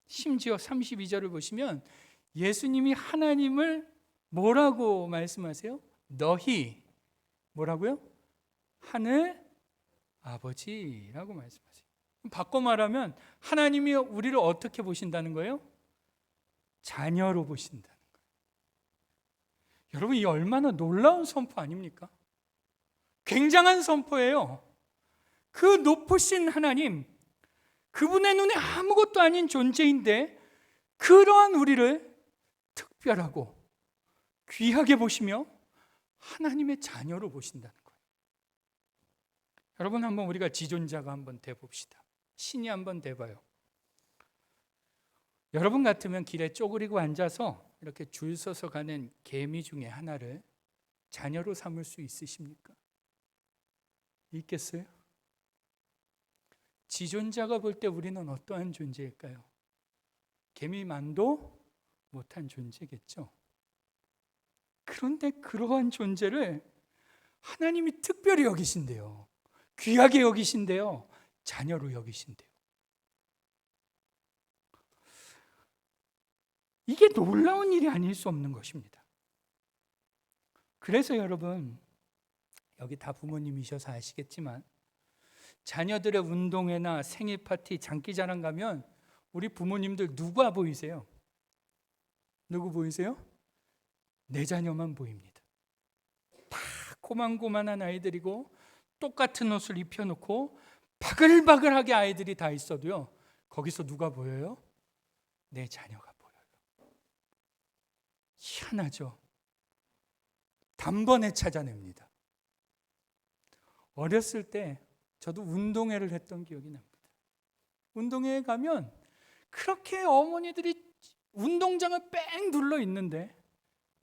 심지어 32절을 보시면 예수님이 하나님을 뭐라고 말씀하세요? 너희 뭐라고요? 하늘 아버지라고 말씀하세요. 바꿔 말하면 하나님이 우리를 어떻게 보신다는 거예요? 자녀로 보신다는 거예요. 여러분, 이 얼마나 놀라운 선포 아닙니까? 굉장한 선포예요. 그 높으신 하나님, 그분의 눈에 아무것도 아닌 존재인데 그러한 우리를 특별하고 귀하게 보시며 하나님의 자녀로 보신다는 거예요. 여러분, 한번 우리가 지존자가 한번 돼봅시다. 신이 한번 돼봐요. 여러분 같으면 길에 쪼그리고 앉아서 이렇게 줄 서서 가는 개미 중에 하나를 자녀로 삼을 수 있으십니까? 있겠어요? 지존자가 볼 때 우리는 어떠한 존재일까요? 개미만도 못한 존재겠죠. 그런데 그러한 존재를 하나님이 특별히 여기신대요. 귀하게 여기신대요. 자녀로 여기신대요. 이게 놀라운 일이 아닐 수 없는 것입니다. 그래서 여러분, 여기 다 부모님이셔서 아시겠지만 자녀들의 운동회나 생일 파티, 장기자랑 가면 우리 부모님들 누가 보이세요? 누구 보이세요? 내 자녀만 보입니다. 다 고만고만한 아이들이고 똑같은 옷을 입혀놓고 바글바글하게 아이들이 다 있어도요, 거기서 누가 보여요? 내 자녀가 보여요. 희한하죠? 단번에 찾아냅니다. 어렸을 때 저도 운동회를 했던 기억이 납니다. 운동회에 가면 그렇게 어머니들이 운동장을 뺑 둘러 있는데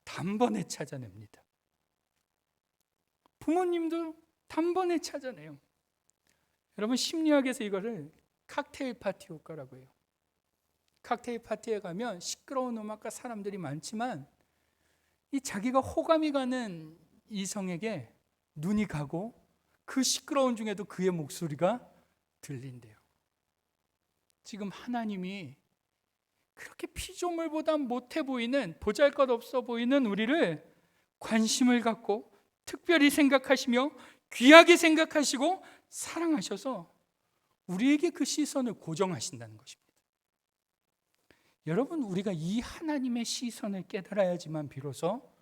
단번에 찾아냅니다. 부모님도 단번에 찾아내요. 여러분, 심리학에서 이거를 칵테일 파티 효과라고 해요. 칵테일 파티에 가면 시끄러운 음악과 사람들이 많지만 이 자기가 호감이 가는 이성에게 눈이 가고 그 시끄러운 중에도 그의 목소리가 들린대요. 지금 하나님이 그렇게 피조물보다 못해 보이는, 보잘것없어 보이는 우리를 관심을 갖고 특별히 생각하시며 귀하게 생각하시고 사랑하셔서 우리에게 그 시선을 고정하신다는 것입니다. 여러분, 우리가 이 하나님의 시선을 깨달아야지만 비로소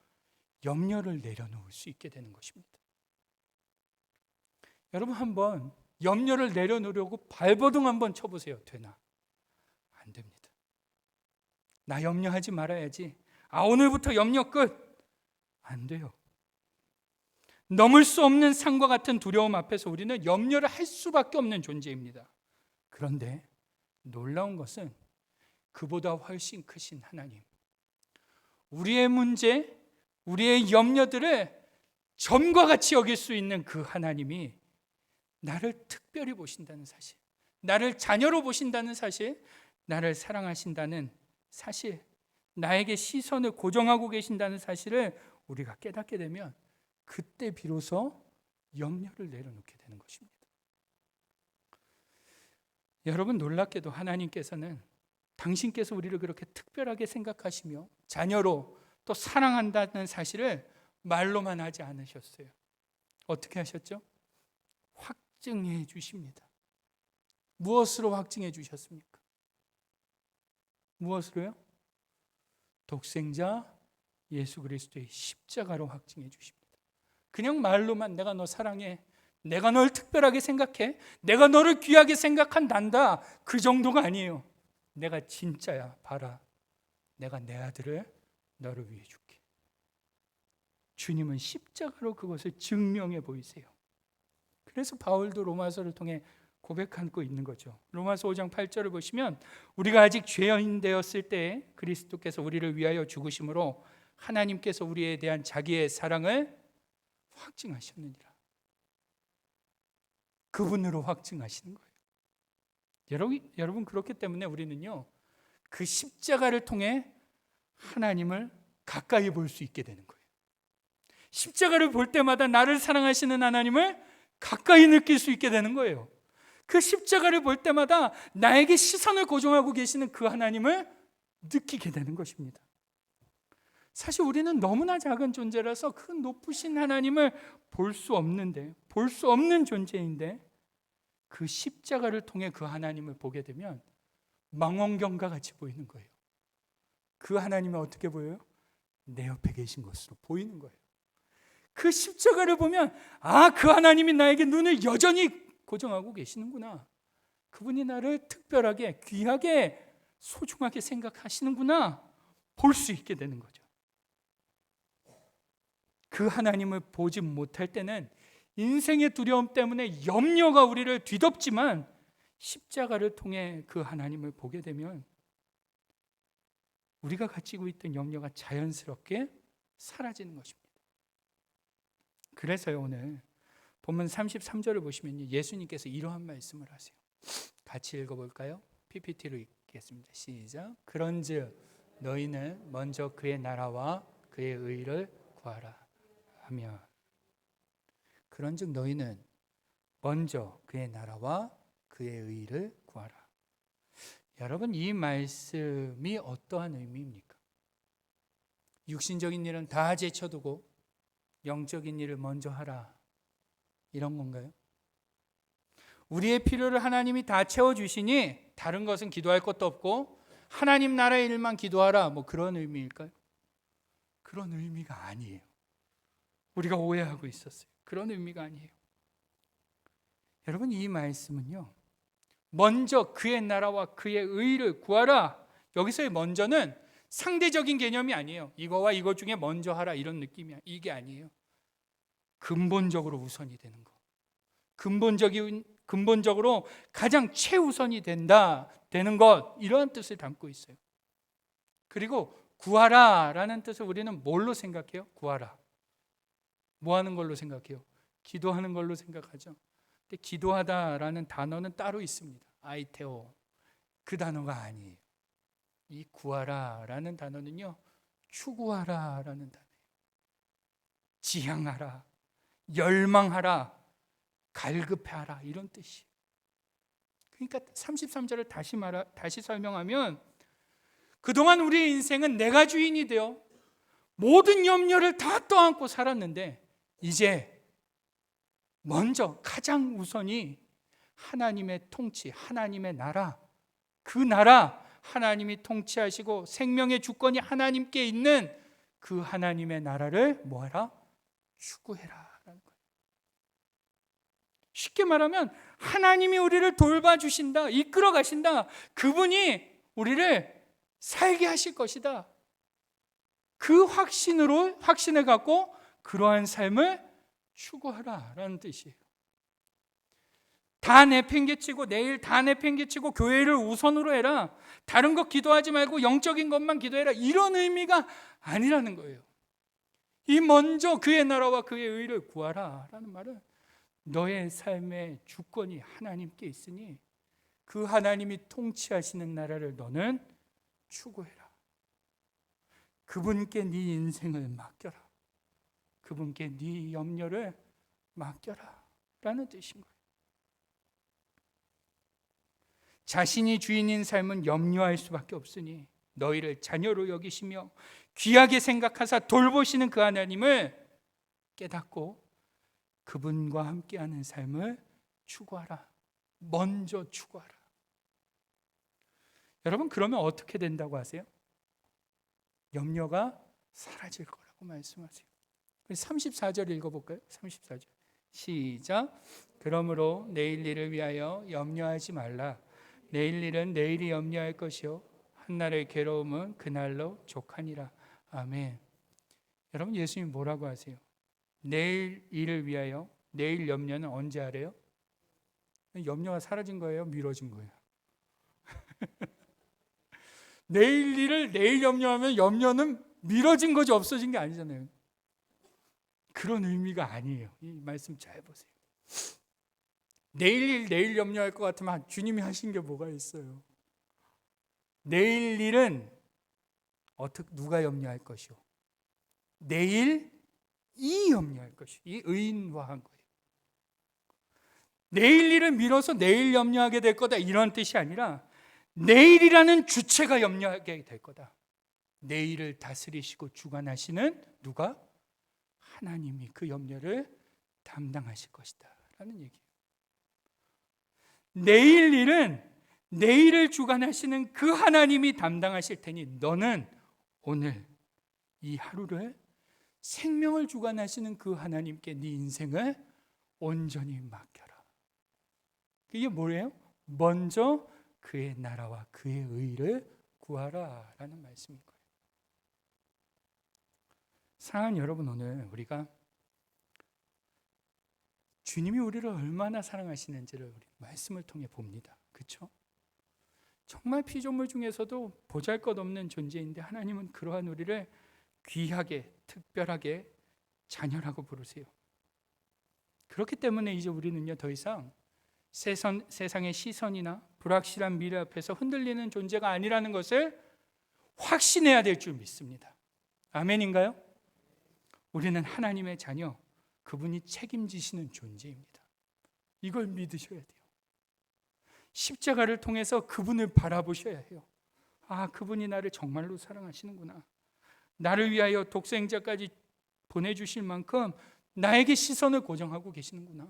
염려를 내려놓을 수 있게 되는 것입니다. 여러분, 한번 염려를 내려놓으려고 발버둥 한번 쳐보세요. 되나? 안 됩니다. 나 염려하지 말아야지. 오늘부터 염려 끝. 안 돼요. 넘을 수 없는 산과 같은 두려움 앞에서 우리는 염려를 할 수밖에 없는 존재입니다. 그런데 놀라운 것은 그보다 훨씬 크신 하나님, 우리의 문제, 우리의 염려들을 점과 같이 여길 수 있는 그 하나님이 나를 특별히 보신다는 사실, 나를 자녀로 보신다는 사실, 나를 사랑하신다는 사실, 나에게 시선을 고정하고 계신다는 사실을 우리가 깨닫게 되면 그때 비로소 염려를 내려놓게 되는 것입니다. 여러분, 놀랍게도 하나님께서는 당신께서 우리를 그렇게 특별하게 생각하시며 자녀로 또 사랑한다는 사실을 말로만 하지 않으셨어요. 어떻게 하셨죠? 확증해 주십니다. 무엇으로 확증해 주셨습니까? 무엇으로요? 독생자 예수 그리스도의 십자가로 확증해 주십니다. 그냥 말로만 내가 너 사랑해, 내가 널 특별하게 생각해, 내가 너를 귀하게 생각한단다, 그 정도가 아니에요. 내가 진짜야, 봐라, 내가 내 아들을 너를 위해 줄게. 주님은 십자가로 그것을 증명해 보이세요. 그래서 바울도 로마서를 통해 고백하고 있는 거죠. 로마서 5장 8절을 보시면 우리가 아직 죄인 되었을 때 그리스도께서 우리를 위하여 죽으심으로 하나님께서 우리에 대한 자기의 사랑을 확증하셨느니라. 그분으로 확증하시는 거예요. 여러분, 그렇기 때문에 우리는요, 그 십자가를 통해 하나님을 가까이 볼 수 있게 되는 거예요. 십자가를 볼 때마다 나를 사랑하시는 하나님을 가까이 느낄 수 있게 되는 거예요. 그 십자가를 볼 때마다 나에게 시선을 고정하고 계시는 그 하나님을 느끼게 되는 것입니다. 사실 우리는 너무나 작은 존재라서 그 높으신 하나님을 볼 수 없는 존재인데 그 십자가를 통해 그 하나님을 보게 되면 망원경과 같이 보이는 거예요. 그 하나님은 어떻게 보여요? 내 옆에 계신 것으로 보이는 거예요. 그 십자가를 보면 그 하나님이 나에게 눈을 여전히 고정하고 계시는구나. 그분이 나를 특별하게, 귀하게, 소중하게 생각하시는구나. 볼 수 있게 되는 거죠. 그 하나님을 보지 못할 때는 인생의 두려움 때문에 염려가 우리를 뒤덮지만 십자가를 통해 그 하나님을 보게 되면 우리가 가지고 있던 염려가 자연스럽게 사라지는 것입니다. 그래서요, 오늘 본문 33절을 보시면 예수님께서 이러한 말씀을 하세요. 같이 읽어볼까요? PPT로 읽겠습니다. 시작. 그런즉 너희는 먼저 그의 나라와 그의 의를 구하라 하면, 그런즉 너희는 먼저 그의 나라와 그의 의를 구하라. 여러분, 이 말씀이 어떠한 의미입니까? 육신적인 일은 다 제쳐두고 영적인 일을 먼저 하라, 이런 건가요? 우리의 필요를 하나님이 다 채워주시니 다른 것은 기도할 것도 없고 하나님 나라의 일만 기도하라, 그런 의미일까요? 그런 의미가 아니에요. 우리가 오해하고 있었어요. 그런 의미가 아니에요. 여러분, 이 말씀은요, 먼저 그의 나라와 그의 의를 구하라. 여기서의 먼저는 상대적인 개념이 아니에요. 이거와 이거 중에 먼저 하라 이런 느낌이야. 이게 아니에요. 근본적으로 우선이 되는 거. 근본적으로 가장 최우선이 되는 것, 이러한 뜻을 담고 있어요. 그리고 구하라라는 뜻을 우리는 뭘로 생각해요? 구하라. 뭐 하는 걸로 생각해요? 기도하는 걸로 생각하죠. 근데 기도하다라는 단어는 따로 있습니다. 아이테오. 그 단어가 아니에요. 이 구하라라는 단어는요, 추구하라라는 단어예요. 지향하라, 열망하라, 갈급해하라 이런 뜻이에요. 그러니까 33절을 다시 설명하면, 그동안 우리의 인생은 내가 주인이 되어 모든 염려를 다 떠안고 살았는데, 이제 먼저 가장 우선이 하나님의 통치, 하나님의 나라, 그 나라 하나님이 통치하시고 생명의 주권이 하나님께 있는 그 하나님의 나라를 뭐하라? 추구해라 라는 거예요. 쉽게 말하면 하나님이 우리를 돌봐주신다, 이끌어 가신다, 그분이 우리를 살게 하실 것이다, 그 확신을 갖고 그러한 삶을 추구하라라는 뜻이에요. 다 내팽개치고 내일 다 내팽개치고 교회를 우선으로 해라, 다른 거 기도하지 말고 영적인 것만 기도해라, 이런 의미가 아니라는 거예요. 이 먼저 그의 나라와 그의 의를 구하라라는 말은 너의 삶의 주권이 하나님께 있으니 그 하나님이 통치하시는 나라를 너는 추구해라. 그분께 네 인생을 맡겨라. 그분께 네 염려를 맡겨라 라는 뜻인 거예요. 자신이 주인인 삶은 염려할 수밖에 없으니 너희를 자녀로 여기시며 귀하게 생각하사 돌보시는 그 하나님을 깨닫고 그분과 함께하는 삶을 추구하라. 먼저 추구하라. 여러분, 그러면 어떻게 된다고 하세요? 염려가 사라질 거라고 말씀하세요. 34절 읽어볼까요? 34절 시작. 그러므로 내일 일을 위하여 염려하지 말라. 내일 일은 내일이 염려할 것이요 한날의 괴로움은 그날로 족하니라. 아멘. 여러분, 예수님 뭐라고 하세요? 내일 일을 위하여. 내일 염려는 언제 하래요? 염려가 사라진 거예요? 미뤄진 거예요? 내일 일을 내일 염려하면 염려는 미뤄진 거지 없어진 게 아니잖아요. 그런 의미가 아니에요. 이 말씀 잘 보세요. 내일 일 내일 염려할 것 같으면 주님이 하신 게 뭐가 있어요? 내일 일은 누가 염려할 것이요? 내일 이 염려할 것이요. 이 의인화한 거예요. 내일 일을 미뤄서 내일 염려하게 될 거다, 이런 뜻이 아니라 내일이라는 주체가 염려하게 될 거다. 내일을 다스리시고 주관하시는 누가? 하나님이 그 염려를 담당하실 것이다 라는 얘기예요. 내일 일은 내일을 주관하시는 그 하나님이 담당하실 테니 너는 오늘 이 하루를 생명을 주관하시는 그 하나님께 네 인생을 온전히 맡겨라. 이게 뭐예요? 먼저 그의 나라와 그의 의를 구하라 라는 말씀인 거예요. 사랑하는 여러분, 오늘 우리가 주님이 우리를 얼마나 사랑하시는지를 우리 말씀을 통해 봅니다. 그렇죠? 정말 피조물 중에서도 보잘것없는 존재인데 하나님은 그러한 우리를 귀하게, 특별하게 자녀라고 부르세요. 그렇기 때문에 이제 우리는요, 더 이상 세상의 시선이나 불확실한 미래 앞에서 흔들리는 존재가 아니라는 것을 확신해야 될 줄 믿습니다. 아멘인가요? 우리는 하나님의 자녀, 그분이 책임지시는 존재입니다. 이걸 믿으셔야 돼요. 십자가를 통해서 그분을 바라보셔야 해요. 아, 그분이 나를 정말로 사랑하시는구나. 나를 위하여 독생자까지 보내주실 만큼 나에게 시선을 고정하고 계시는구나.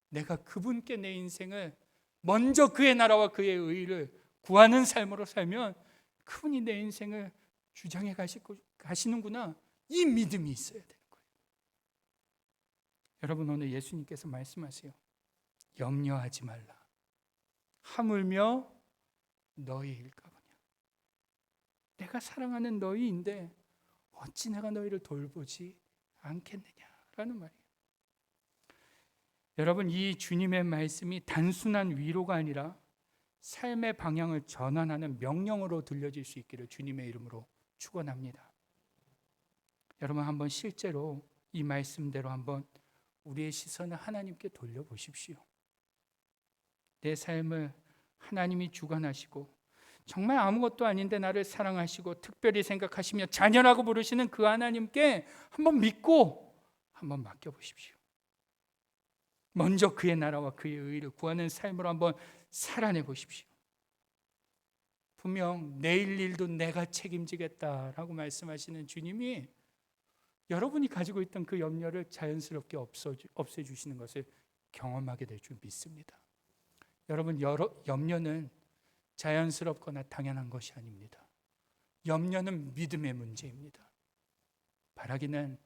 내가 그분께 내 인생을 먼저 그의 나라와 그의 의를 구하는 삶으로 살면 그분이 내 인생을 주장해 가시는구나. 이 믿음이 있어야 되는 거예요. 여러분, 오늘 예수님께서 말씀하세요. 염려하지 말라. 하물며 너희일까 보냐. 내가 사랑하는 너희인데 어찌 내가 너희를 돌보지 않겠느냐라는 말이에요. 여러분, 이 주님의 말씀이 단순한 위로가 아니라 삶의 방향을 전환하는 명령으로 들려질 수 있기를 주님의 이름으로 축원합니다. 여러분, 한번 실제로 이 말씀대로 한번 우리의 시선을 하나님께 돌려보십시오. 내 삶을 하나님이 주관하시고 정말 아무것도 아닌데 나를 사랑하시고 특별히 생각하시며 자녀라고 부르시는 그 하나님께 한번 믿고 한번 맡겨보십시오. 먼저 그의 나라와 그의 의를 구하는 삶으로 한번 살아내 보십시오. 분명 내일 일도 내가 책임지겠다라고 말씀하시는 주님이 여러분이 가지고 있던 그 염려를 자연스럽게 없애주시는 것을 경험하게 될 줄 믿습니다. 여러분, 염려는 자연스럽거나 당연한 것이 아닙니다. 염려는 믿음의 문제입니다. 바라기는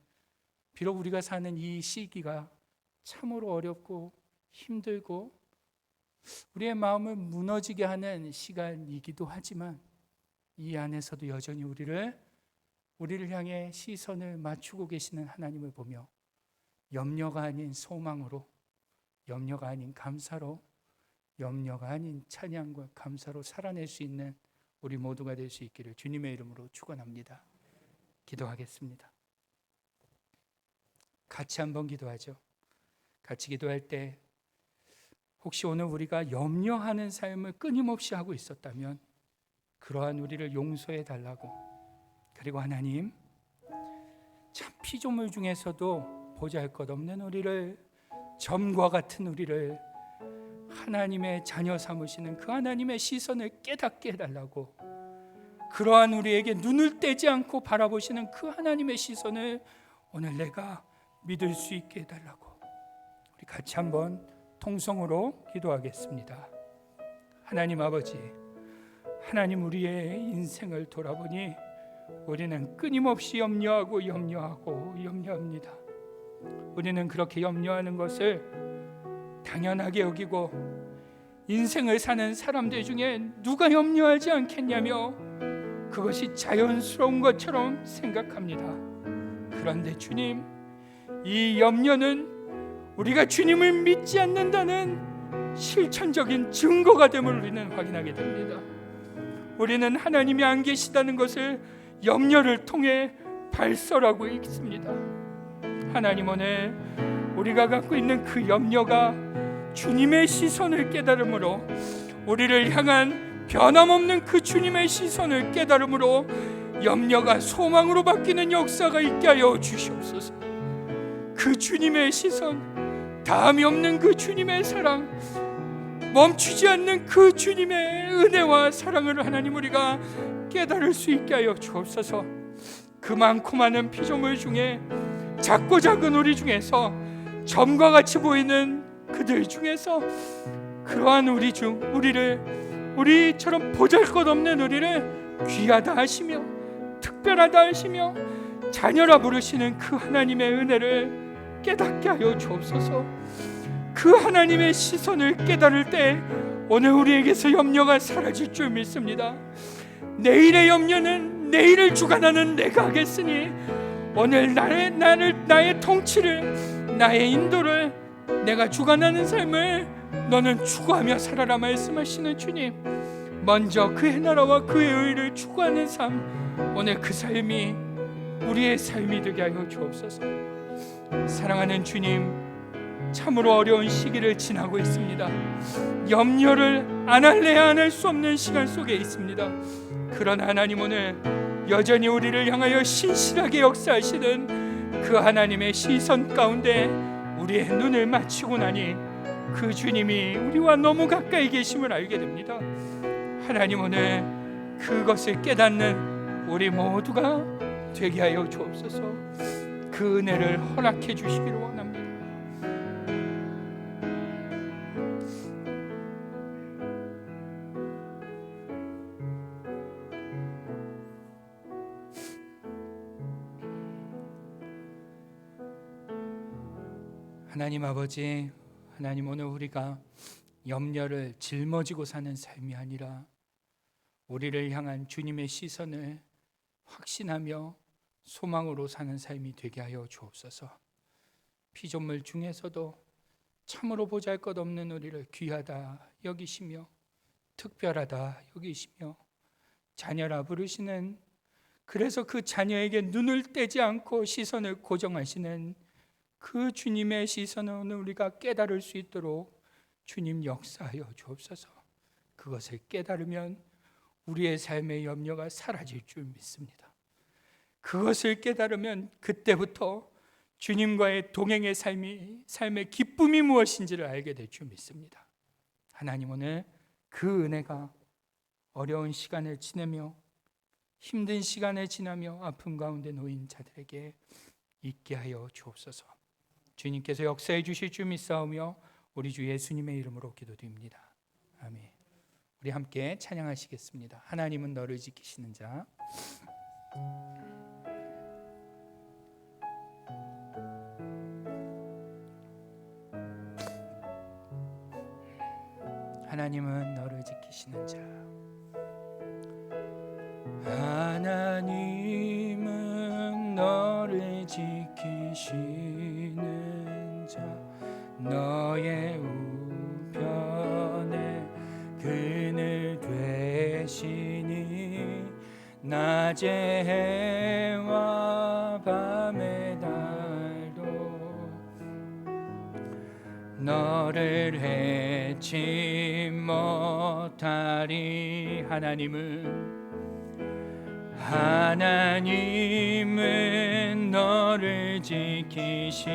비록 우리가 사는 이 시기가 참으로 어렵고 힘들고 우리의 마음을 무너지게 하는 시간이기도 하지만 이 안에서도 여전히 우리를 향해 시선을 맞추고 계시는 하나님을 보며 염려가 아닌 소망으로, 염려가 아닌 감사로, 염려가 아닌 찬양과 감사로 살아낼 수 있는 우리 모두가 될 수 있기를 주님의 이름으로 축원합니다. 기도하겠습니다. 같이 한번 기도하죠. 같이 기도할 때 혹시 오늘 우리가 염려하는 삶을 끊임없이 하고 있었다면 그러한 우리를 용서해 달라고, 그리고 하나님, 참 피조물 중에서도 보잘것없는 우리를, 점과 같은 우리를 하나님의 자녀 삼으시는 그 하나님의 시선을 깨닫게 해달라고, 그러한 우리에게 눈을 떼지 않고 바라보시는 그 하나님의 시선을 오늘 내가 믿을 수 있게 해달라고 우리 같이 한번 통성으로 기도하겠습니다. 하나님 아버지, 하나님, 우리의 인생을 돌아보니 우리는 끊임없이 염려합니다. 우리는 그렇게 염려하는 것을 당연하게 여기고 인생을 사는 사람들 중에 누가 염려하지 않겠냐며 그것이 자연스러운 것처럼 생각합니다. 그런데 주님, 이 염려는 우리가 주님을 믿지 않는다는 실천적인 증거가 됨을 우리는 확인하게 됩니다. 우리는 하나님이 안 계시다는 것을 염려를 통해 발설하고 있습니다. 하나님, 오늘 우리가 갖고 있는 그 염려가 주님의 시선을 깨달음으로, 우리를 향한 변함없는 그 주님의 시선을 깨달음으로 염려가 소망으로 바뀌는 역사가 있게 하여 주시옵소서. 그 주님의 시선, 다함이 없는 그 주님의 사랑, 멈추지 않는 그 주님의 은혜와 사랑을 하나님 우리가 깨달을 수 있게 하여 주옵소서. 그 많고 많은 피조물 중에, 작고 작은 우리 중에서, 점과 같이 보이는 그들 중에서 그러한 우리처럼 보잘것없는 우리를 귀하다 하시며 특별하다 하시며 자녀라 부르시는 그 하나님의 은혜를 깨닫게 하여 주옵소서. 그 하나님의 시선을 깨달을 때 오늘 우리에게서 염려가 사라질 줄 믿습니다. 내일의 염려는 내일을 주관하는 내가 하겠으니 오늘 나의 통치를, 나의 인도를, 내가 주관하는 삶을 너는 추구하며 살아라 말씀하시는 주님, 먼저 그의 나라와 그의 의를 추구하는 삶, 오늘 그 삶이 우리의 삶이 되게 하여 주옵소서. 사랑하는 주님, 참으로 어려운 시기를 지나고 있습니다. 염려를 안 할래야 안 할 수 없는 시간 속에 있습니다. 그러나 하나님, 오늘 여전히 우리를 향하여 신실하게 역사하시는 그 하나님의 시선 가운데 우리의 눈을 맞추고 나니 그 주님이 우리와 너무 가까이 계심을 알게 됩니다. 하나님, 오늘 그것을 깨닫는 우리 모두가 되게 하여 주옵소서. 그 은혜를 허락해 주시기를 원합니다. 하나님 아버지, 하나님 오늘 우리가 염려를 짊어지고 사는 삶이 아니라 우리를 향한 주님의 시선을 확신하며 소망으로 사는 삶이 되게 하여 주옵소서. 피조물 중에서도 참으로 보잘것없는 우리를 귀하다 여기시며 특별하다 여기시며 자녀라 부르시는, 그래서 그 자녀에게 눈을 떼지 않고 시선을 고정하시는 그 주님의 시선을 오늘 우리가 깨달을 수 있도록 주님 역사하여 주옵소서. 그것을 깨달으면 우리의 삶의 염려가 사라질 줄 믿습니다. 그것을 깨달으면 그때부터 주님과의 동행의 삶의 기쁨이 무엇인지를 알게 될 줄 믿습니다. 하나님 오늘 그 은혜가 어려운 시간을 지내며 힘든 시간을 지나며 아픔 가운데 놓인 자들에게 있게 하여 주옵소서. 주님께서 역사해 주실 줄 믿사오며 우리 주 예수님의 이름으로 기도드립니다. 아멘. 우리 함께 찬양하시겠습니다. 하나님은 너를 지키시는 자. 하나님은 너를 지키시는 자. 하나님은 너를 지키시는 자. 너의 우편에 그늘 되시니 낮의 해와 밤의 달도 너를 해치 못하리. 하나님은 너를 지키시는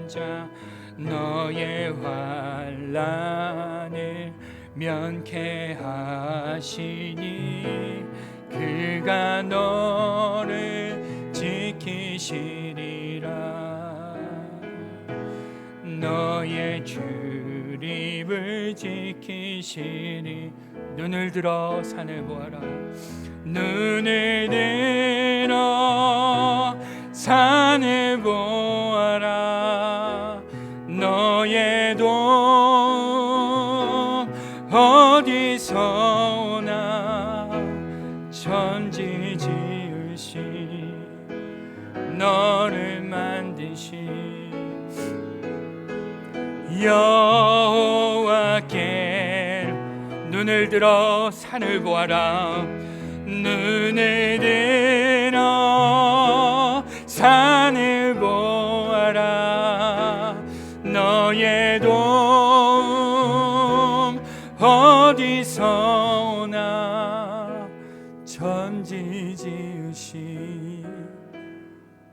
자. 너의 환난을 면케하시니 그가 너를 지키시리라. 너의 출입을 지키시니 눈을 들어 산을 보아라. 눈을 들어 산을 보아라. 너의 도움 어디서 오나. 천지 지으신 너를 만드신 여호와께 눈을 들어 산을 보아라. 눈을 들어 산을 보아라. 너의 도움 어디서 오나. 천지 지으신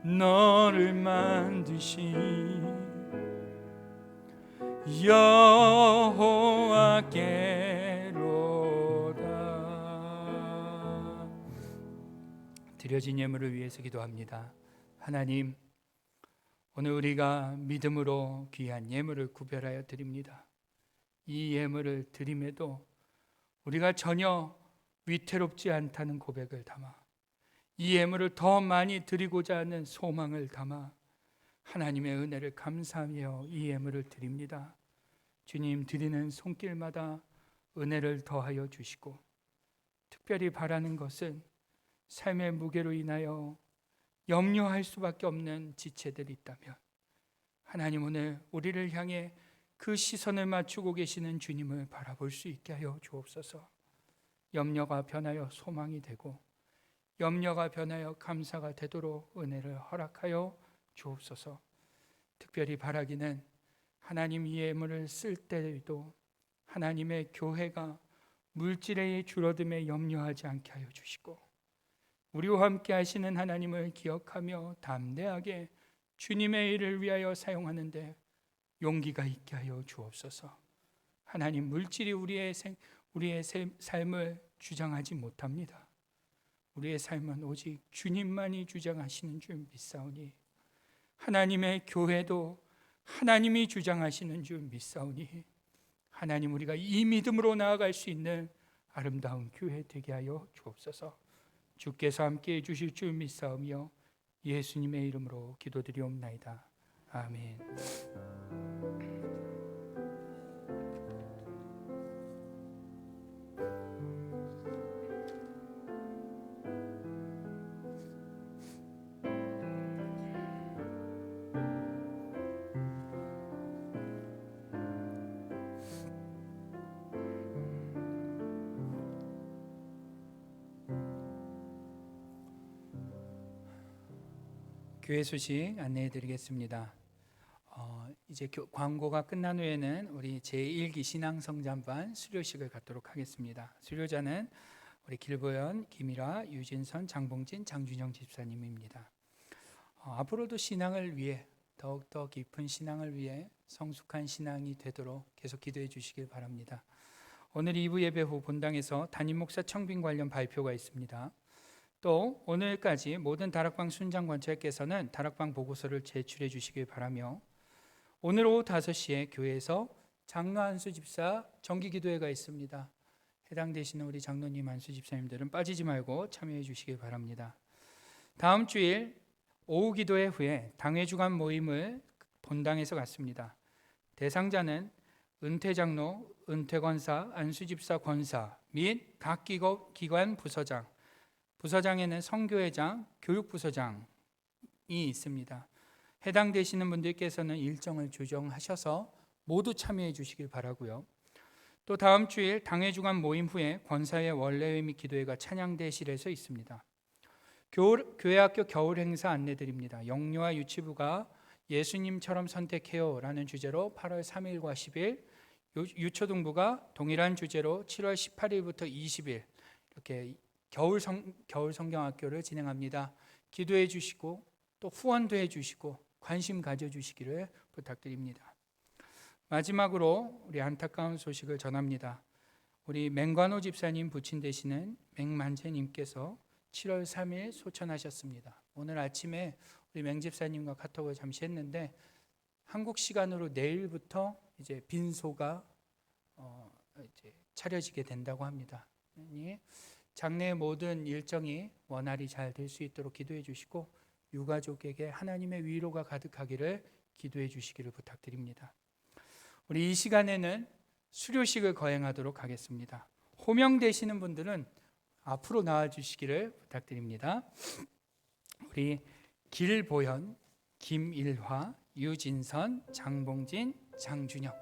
너를 만드신 여호와께로다. 드려진 예물을 위해서 기도합니다. 하나님, 오늘 우리가 믿음으로 귀한 예물을 구별하여 드립니다. 이 예물을 드림에도 우리가 전혀 위태롭지 않다는 고백을 담아, 이 예물을 더 많이 드리고자 하는 소망을 담아 하나님의 은혜를 감사하며 이 예물을 드립니다. 주님, 드리는 손길마다 은혜를 더하여 주시고, 특별히 바라는 것은 삶의 무게로 인하여 염려할 수밖에 없는 지체들이 있다면 하나님 오늘 우리를 향해 그 시선을 맞추고 계시는 주님을 바라볼 수 있게 하여 주옵소서. 염려가 변하여 소망이 되고 염려가 변하여 감사가 되도록 은혜를 허락하여 주옵소서. 특별히 바라기는 하나님 이 예물을 쓸 때에도 하나님의 교회가 물질의 줄어듦에 염려하지 않게 하여 주시고, 우리와 함께 하시는 하나님을 기억하며 담대하게 주님의 일을 위하여 사용하는데 용기가 있게 하여 주옵소서. 하나님, 물질이 우리의 삶을 주장하지 못합니다. 우리의 삶은 오직 주님만이 주장하시는 줄 믿사오니, 하나님의 교회도 하나님이 주장하시는 줄 믿사오니, 하나님 우리가 이 믿음으로 나아갈 수 있는 아름다운 교회 되게 하여 주옵소서. 주께서 함께해 주실 줄 믿사오며 예수님의 이름으로 기도드리옵나이다. 아멘. 교회 소식 안내해 드리겠습니다. 이제 광고가 끝난 후에는 우리 제1기 신앙성장반 수료식을 갖도록 하겠습니다. 수료자는 우리 길보연, 김일아, 유진선, 장봉진, 장준영 집사님입니다. 앞으로도 신앙을 위해 더욱더 깊은 신앙을 위해 성숙한 신앙이 되도록 계속 기도해 주시길 바랍니다. 오늘 2부 예배 후 본당에서 담임 목사 청빙 관련 발표가 있습니다. 또 오늘까지 모든 다락방 순장 권처께서는 다락방 보고서를 제출해 주시길 바라며 오늘 오후 5시에 교회에서 장로 안수 집사 정기 기도회가 있습니다. 해당되시는 우리 장로님 안수 집사님들은 빠지지 말고 참여해 주시길 바랍니다. 다음 주일 오후 기도회 후에 당회 주간 모임을 본당에서 갖습니다. 대상자는 은퇴 장로, 은퇴 권사, 안수 집사 권사 및 각 기관 부서장, 부서장에는 선교회장, 교육부서장이 있습니다. 해당되시는 분들께서는 일정을 조정하셔서 모두 참여해 주시길 바라고요. 또 다음 주일 당회 주간 모임 후에 권사의 원래회 및 기도회가 찬양대실에서 있습니다. 교회학교 겨울 행사 안내드립니다. 영유아 유치부가 예수님처럼 선택해요 라는 주제로 8월 3일과 10일, 유초등부가 동일한 주제로 7월 18일부터 20일 이렇게 겨울 성경학교를 진행합니다. 기도해 주시고 또 후원도 해 주시고 관심 가져 주시기를 부탁드립니다. 마지막으로 우리 안타까운 소식을 전합니다. 우리 맹관호 집사님 부친 되시는 맹만재님께서 7월 3일 소천하셨습니다. 오늘 아침에 우리 맹 집사님과 카톡을 잠시 했는데 한국 시간으로 내일부터 이제 빈소가 이제 차려지게 된다고 합니다. 장래의 모든 일정이 원활히 잘 될 수 있도록 기도해 주시고 유가족에게 하나님의 위로가 가득하기를 기도해 주시기를 부탁드립니다. 우리 이 시간에는 수료식을 거행하도록 하겠습니다. 호명되시는 분들은 앞으로 나와 주시기를 부탁드립니다. 우리 길보현, 김일화, 유진선, 장봉진, 장준영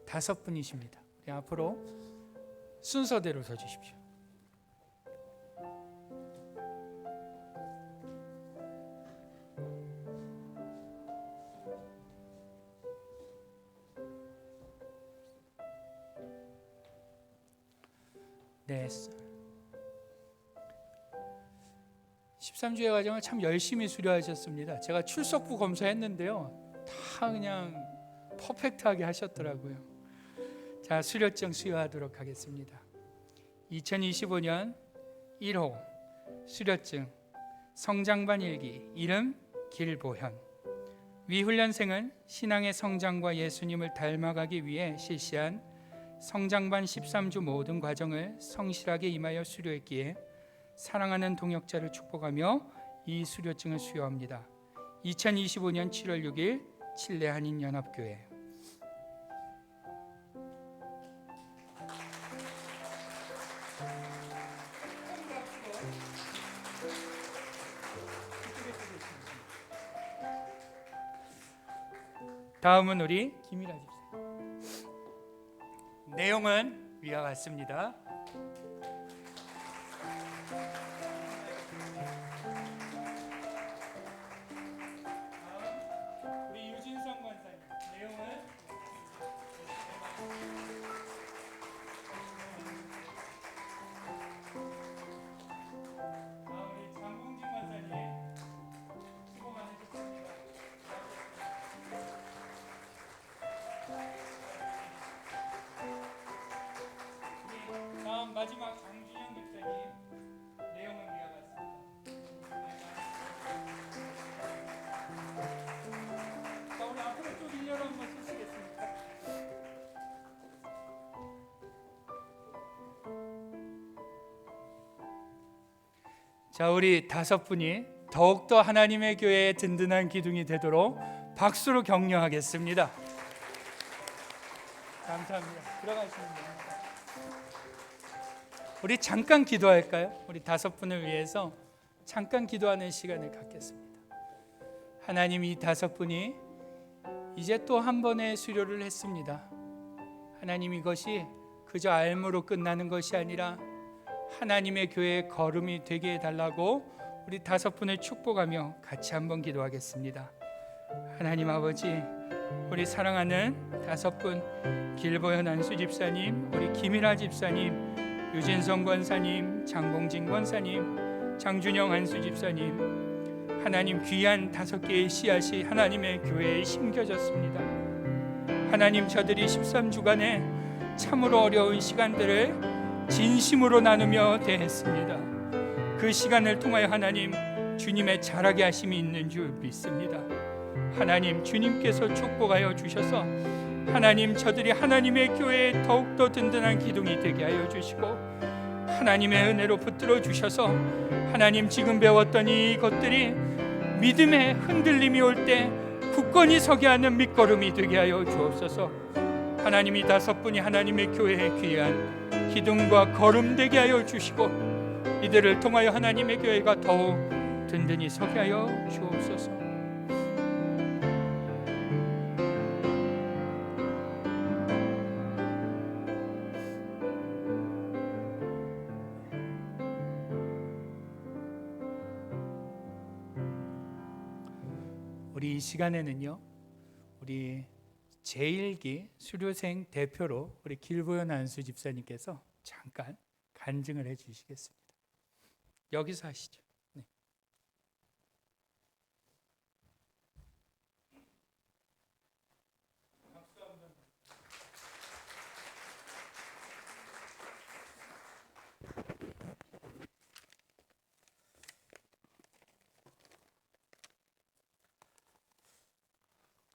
5분이십니다. 우리 앞으로 순서대로 서 주십시오. 네. 13주의 과정을 참 열심히 수료하셨습니다. 제가 출석부 검사했는데요. 다 그냥 퍼펙트하게 하셨더라고요. 자, 수료증 수여하도록 하겠습니다. 2025년 1호 수료증 성장반 1기 이름 길보현. 위 훈련생은 신앙의 성장과 예수님을 닮아가기 위해 실시한 성장반 13주 모든 과정을 성실하게 임하여 수료했기에 사랑하는 동역자를 축복하며 이 수료증을 수여합니다. 2025년 7월 6일 칠레 한인연합교회. 다음은 우리 김일아 집사. 내용은 위와 같습니다. 우리 유진성 권사님 내용은 우리 장봉진 권사님 수고 많으셨습니다. 다음 마지막 장준영 집사님 내용은 위와 같습니다. 자, 우리 앞으로 좀 일렬로 한번 쓰시겠습니까? 자, 우리 5분이 더욱더 하나님의 교회의 든든한 기둥이 되도록 박수로 격려하겠습니다. 감사합니다. 들어가시면 됩니다. 우리 잠깐 기도할까요? 우리 5분을 위해서 잠깐 기도하는 시간을 갖겠습니다. 하나님, 이 5분이 이제 또 한 번의 수료를 했습니다. 하나님, 이것이 그저 알무로 끝나는 것이 아니라 하나님의 교회의 걸음이 되게 해달라고 우리 5분을 축복하며 같이 한번 기도하겠습니다. 하나님 아버지, 우리 사랑하는 5분, 길보현 안수 집사님, 우리 김일아 집사님, 유진성 권사님, 장봉진 권사님, 장준영 안수 집사님, 하나님, 귀한 5개의 씨앗이 하나님의 교회에 심겨졌습니다. 하나님, 저들이 13주간에 참으로 어려운 시간들을 진심으로 나누며 대했습니다. 그 시간을 통하여 하나님, 주님의 자라게 하심이 있는 줄 믿습니다. 하나님, 주님께서 축복하여 주셔서 하나님, 저들이 하나님의 교회에 더욱더 든든한 기둥이 되게 하여 주시고 하나님의 은혜로 붙들어 주셔서 하나님, 지금 배웠던 이것들이 믿음의 흔들림이 올 때 굳건히 서게 하는 밑거름이 되게 하여 주옵소서. 하나님, 이 5분이 하나님의 교회에 귀한 기둥과 걸음 되게 하여 주시고 이들을 통하여 하나님의 교회가 더욱 든든히 서게 하여 주옵소서. 우리 이 시간에는요, 우리 제1기 수료생 대표로 우리 길보현 안수 집사님께서 잠깐 간증을 해주시겠습니다. 여기서 하시죠. 네.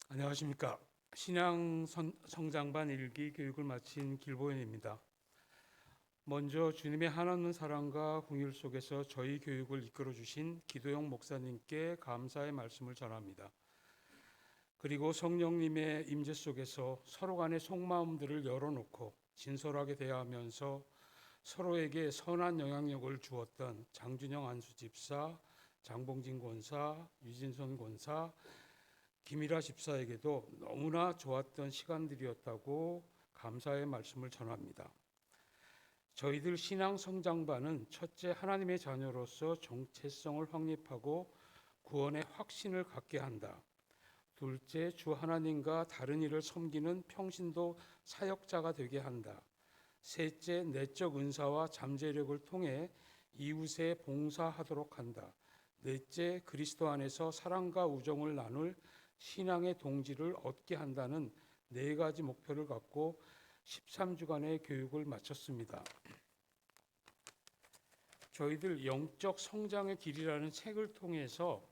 안녕하십니까. 신앙 성장반 1기 교육을 마친 길보현입니다. 먼저 주님의 한없는 사랑과 긍휼 속에서 저희 교육을 이끌어 주신 기도영 목사님께 감사의 말씀을 전합니다. 그리고 성령님의 임재 속에서 서로 간의 속마음들을 열어놓고 진솔하게 대하면서 서로에게 선한 영향력을 주었던 장준영 안수 집사, 장봉진 권사, 유진선 권사, 김일아 집사에게도 너무나 좋았던 시간들이었다고 감사의 말씀을 전합니다. 저희들 신앙 성장반은 첫째, 하나님의 자녀로서 정체성을 확립하고 구원의 확신을 갖게 한다. 둘째, 주 하나님과 다른 이를 섬기는 평신도 사역자가 되게 한다. 셋째, 내적 은사와 잠재력을 통해 이웃에 봉사하도록 한다. 넷째, 그리스도 안에서 사랑과 우정을 나눌 신앙의 동지를 얻게 한다는 4가지 목표를 갖고 13주간의 교육을 마쳤습니다. 저희들 영적 성장의 길이라는 책을 통해서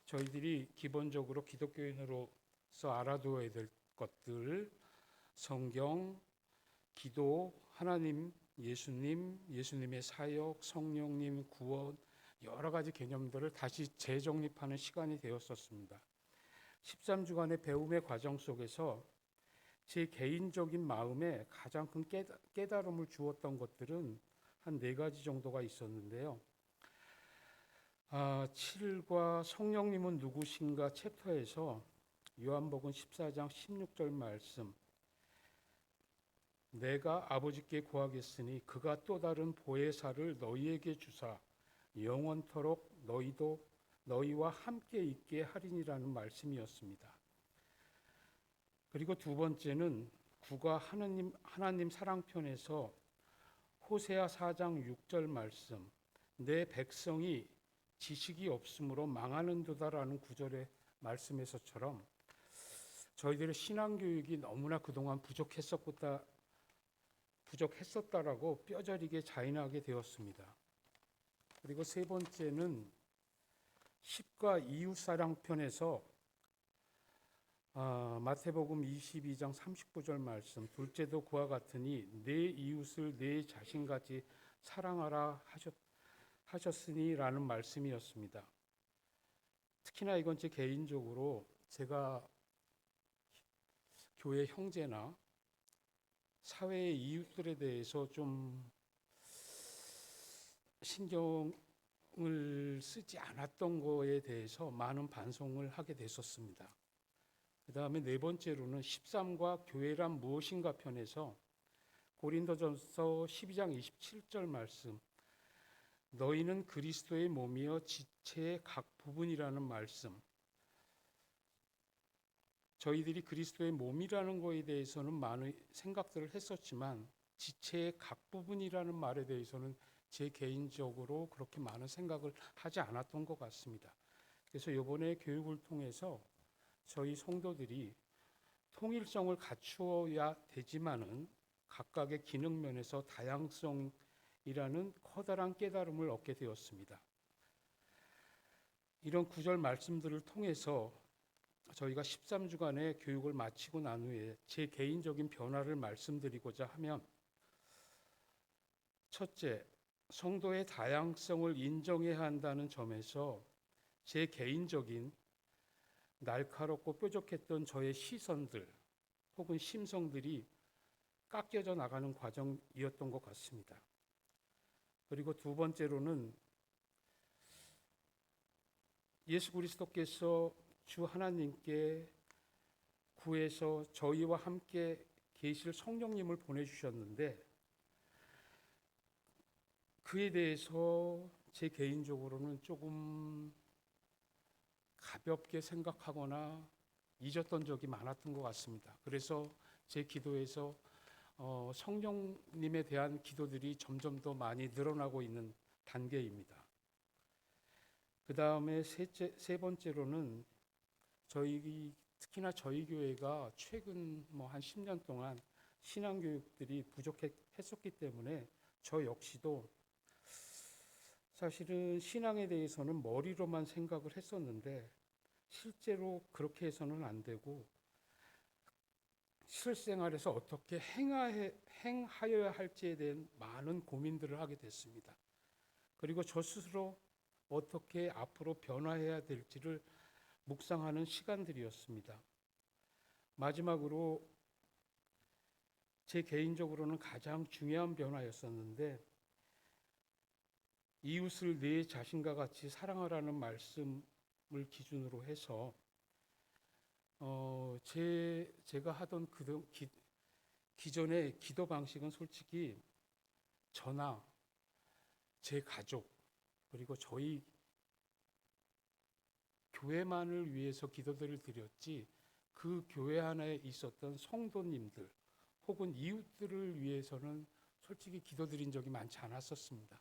저희들이 기본적으로 기독교인으로서 알아두어야 될 것들, 성경, 기도, 하나님, 예수님, 예수님의 사역, 성령님, 구원, 여러 가지 개념들을 다시 재정립하는 시간이 되었었습니다. 13주간의 배움의 과정 속에서 제 개인적인 마음에 가장 큰 깨달음을 주었던 것들은 한 4가지 정도가 있었는데요. 7과 성령님은 누구신가 챕터에서 요한복음 14장 16절 말씀, 내가 아버지께 구하겠으니 그가 또 다른 보혜사를 너희에게 주사 영원토록 너희와 함께 있게 하리니라는 말씀이었습니다. 그리고 2번째는 9가 하나님 사랑편에서 호세아 4장 6절 말씀, 내 백성이 지식이 없으므로 망하는도다라는 구절의 말씀에서처럼 저희들의 신앙교육이 너무나 그동안 부족했었다라고 뼈저리게 자인하게 되었습니다. 그리고 3번째는 10과 이웃사랑편에서 마태복음 22장 39절 말씀, 둘째도 그와 같으니 내 이웃을 내 자신같이 사랑하라 하셨으니 라는 말씀이었습니다. 특히나 이건 제 개인적으로 제가 교회 형제나 사회의 이웃들에 대해서 좀 신경을 쓰지 않았던 거에 대해서 많은 반성을 하게 됐었습니다. 그 다음에 네 번째로는 13과 교회란 무엇인가 편에서 고린도전서 12장 27절 말씀, 너희는 그리스도의 몸이여 지체의 각 부분이라는 말씀, 저희들이 그리스도의 몸이라는 것에 대해서는 많은 생각들을 했었지만 지체의 각 부분이라는 말에 대해서는 제 개인적으로 그렇게 많은 생각을 하지 않았던 것 같습니다. 그래서 이번에 교육을 통해서 저희 성도들이 통일성을 갖추어야 되지만은 각각의 기능 면에서 다양성이라는 커다란 깨달음을 얻게 되었습니다. 이런 구절 말씀들을 통해서 저희가 13주간의 교육을 마치고 난 후에 제 개인적인 변화를 말씀드리고자 하면, 첫째, 성도의 다양성을 인정해야 한다는 점에서 제 개인적인 날카롭고 뾰족했던 저의 시선들 혹은 심성들이 깎여져 나가는 과정이었던 것 같습니다. 그리고 두 번째로는 예수 그리스도께서 주 하나님께 구해서 저희와 함께 계실 성령님을 보내주셨는데 그에 대해서 제 개인적으로는 조금 가볍게 생각하거나 잊었던 적이 많았던 것 같습니다. 그래서 제 기도에서 성령님에 대한 기도들이 점점 더 많이 늘어나고 있는 단계입니다. 그 다음에 세 번째로는 특히나 저희 교회가 최근 한 10년 동안 신앙교육들이 부족했었기 때문에 저 역시도 사실은 신앙에 대해서는 머리로만 생각을 했었는데 실제로 그렇게 해서는 안 되고 실생활에서 어떻게 행하여야 할지에 대한 많은 고민들을 하게 됐습니다. 그리고 저 스스로 어떻게 앞으로 변화해야 될지를 묵상하는 시간들이었습니다. 마지막으로 제 개인적으로는 가장 중요한 변화였었는데, 이웃을 내 자신과 같이 사랑하라는 말씀을 기준으로 해서 제가 하던 기존의 기도 방식은 솔직히 저나 제 가족 그리고 저희 교회만을 위해서 기도들을 드렸지 그 교회 안에 있었던 성도님들 혹은 이웃들을 위해서는 솔직히 기도드린 적이 많지 않았었습니다.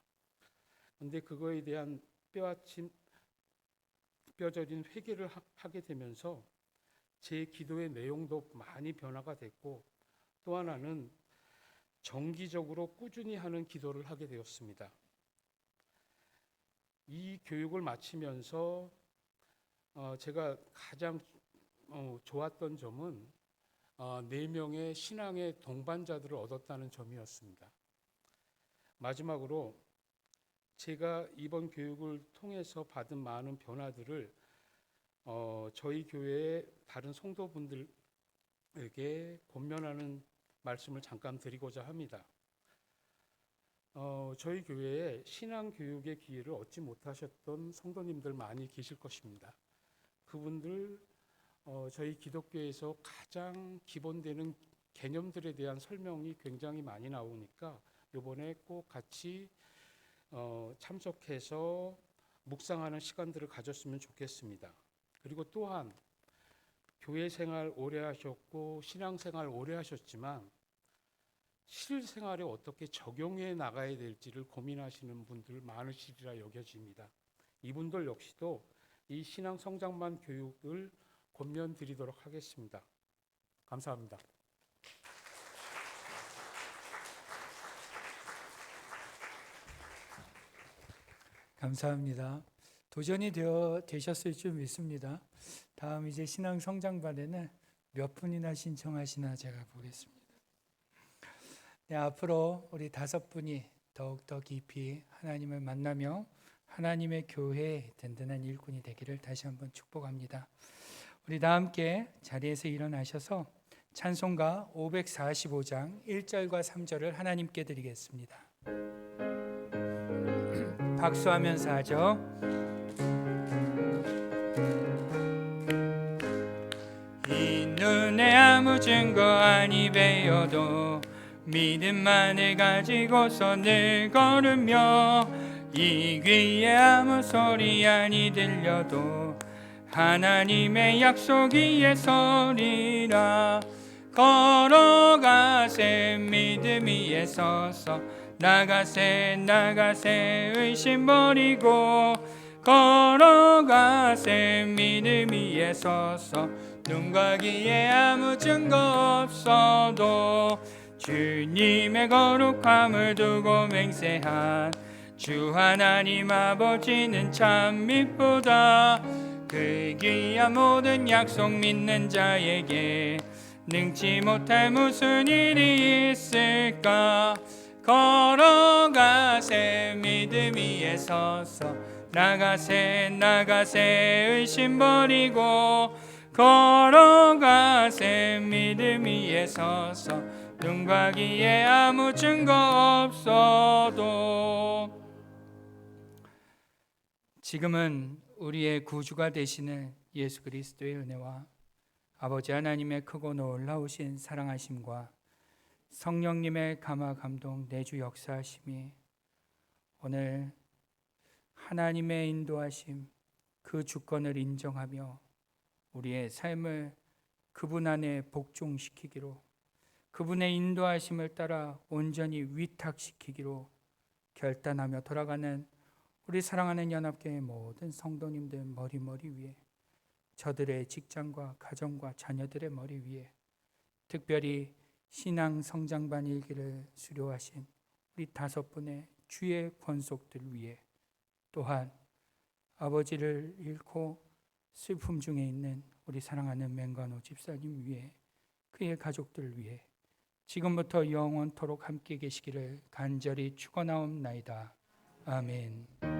그런데 그거에 대한 뼈저린 회개를 하게 되면서 제 기도의 내용도 많이 변화가 됐고, 또 하나는 정기적으로 꾸준히 하는 기도를 하게 되었습니다. 이 교육을 마치면서 제가 가장 좋았던 점은 4명의 신앙의 동반자들을 얻었다는 점이었습니다. 마지막으로 제가 이번 교육을 통해서 받은 많은 변화들을 저희 교회의 다른 성도분들에게 권면하는 말씀을 잠깐 드리고자 합니다. 저희 교회에 신앙 교육의 기회를 얻지 못하셨던 성도님들 많이 계실 것입니다. 그분들 저희 기독교에서 가장 기본되는 개념들에 대한 설명이 굉장히 많이 나오니까 이번에 꼭 같이 참석해서 묵상하는 시간들을 가졌으면 좋겠습니다. 그리고 또한 교회 생활 오래 하셨고 신앙 생활 오래 하셨지만 실생활에 어떻게 적용해 나가야 될지를 고민하시는 분들 많으시리라 여겨집니다. 이분들 역시도 이 신앙 성장반 교육을 권면드리도록 하겠습니다. 감사합니다. 감사합니다. 도전이 되셨을 줄 믿습니다. 다음 이제 신앙 성장반에는 몇 분이나 신청하시나 제가 보겠습니다. 네, 앞으로 우리 5분이 더욱더 깊이 하나님을 만나며 하나님의 교회의 든든한 일꾼이 되기를 다시 한번 축복합니다. 우리 다 함께 자리에서 일어나셔서 찬송가 545장 1절과 3절을 하나님께 드리겠습니다. 박수하면서 하죠. 이 눈에 아무 증거 아니 배어도 믿음만을 가지고서 늘 걸으며 이 귀에 아무 소리 아니 들려도 하나님의 약속 위에 서리라. 걸어가세 믿음 위에 서서 나가세 의심 버리고 걸어가세 믿음 위에 서서 눈과 귀에 아무 증거 없어도 주님의 거룩함을 두고 맹세한 주 하나님 아버지는 참 미쁘다. 그 귀한 모든 약속 믿는 자에게 능치 못할 무슨 일이 있을까. 걸어가세 믿음 위에 서서 나가세 의심 버리고 걸어가세 믿음 위에 서서 눈과 귀에 아무 증거 없어도. 지금은 우리의 구주가 되시는 예수 그리스도의 은혜와 아버지 하나님의 크고 놀라우신 사랑하심과 성령님의 감화 감동 내주 역사하심이 오늘 하나님의 인도하심 그 주권을 인정하며 우리의 삶을 그분 안에 복종시키기로, 그분의 인도하심을 따라 온전히 위탁시키기로 결단하며 돌아가는 우리 사랑하는 연합교회 모든 성도님들 머리 위에, 저들의 직장과 가정과 자녀들의 머리 위에, 특별히 신앙 성장반 일기를 수료하신 우리 5분의 주의 권속들 위에, 또한 아버지를 잃고 슬픔 중에 있는 우리 사랑하는 맹관호 집사님 위에, 그의 가족들 위에 지금부터 영원토록 함께 계시기를 간절히 축원하옵나이다. 아멘.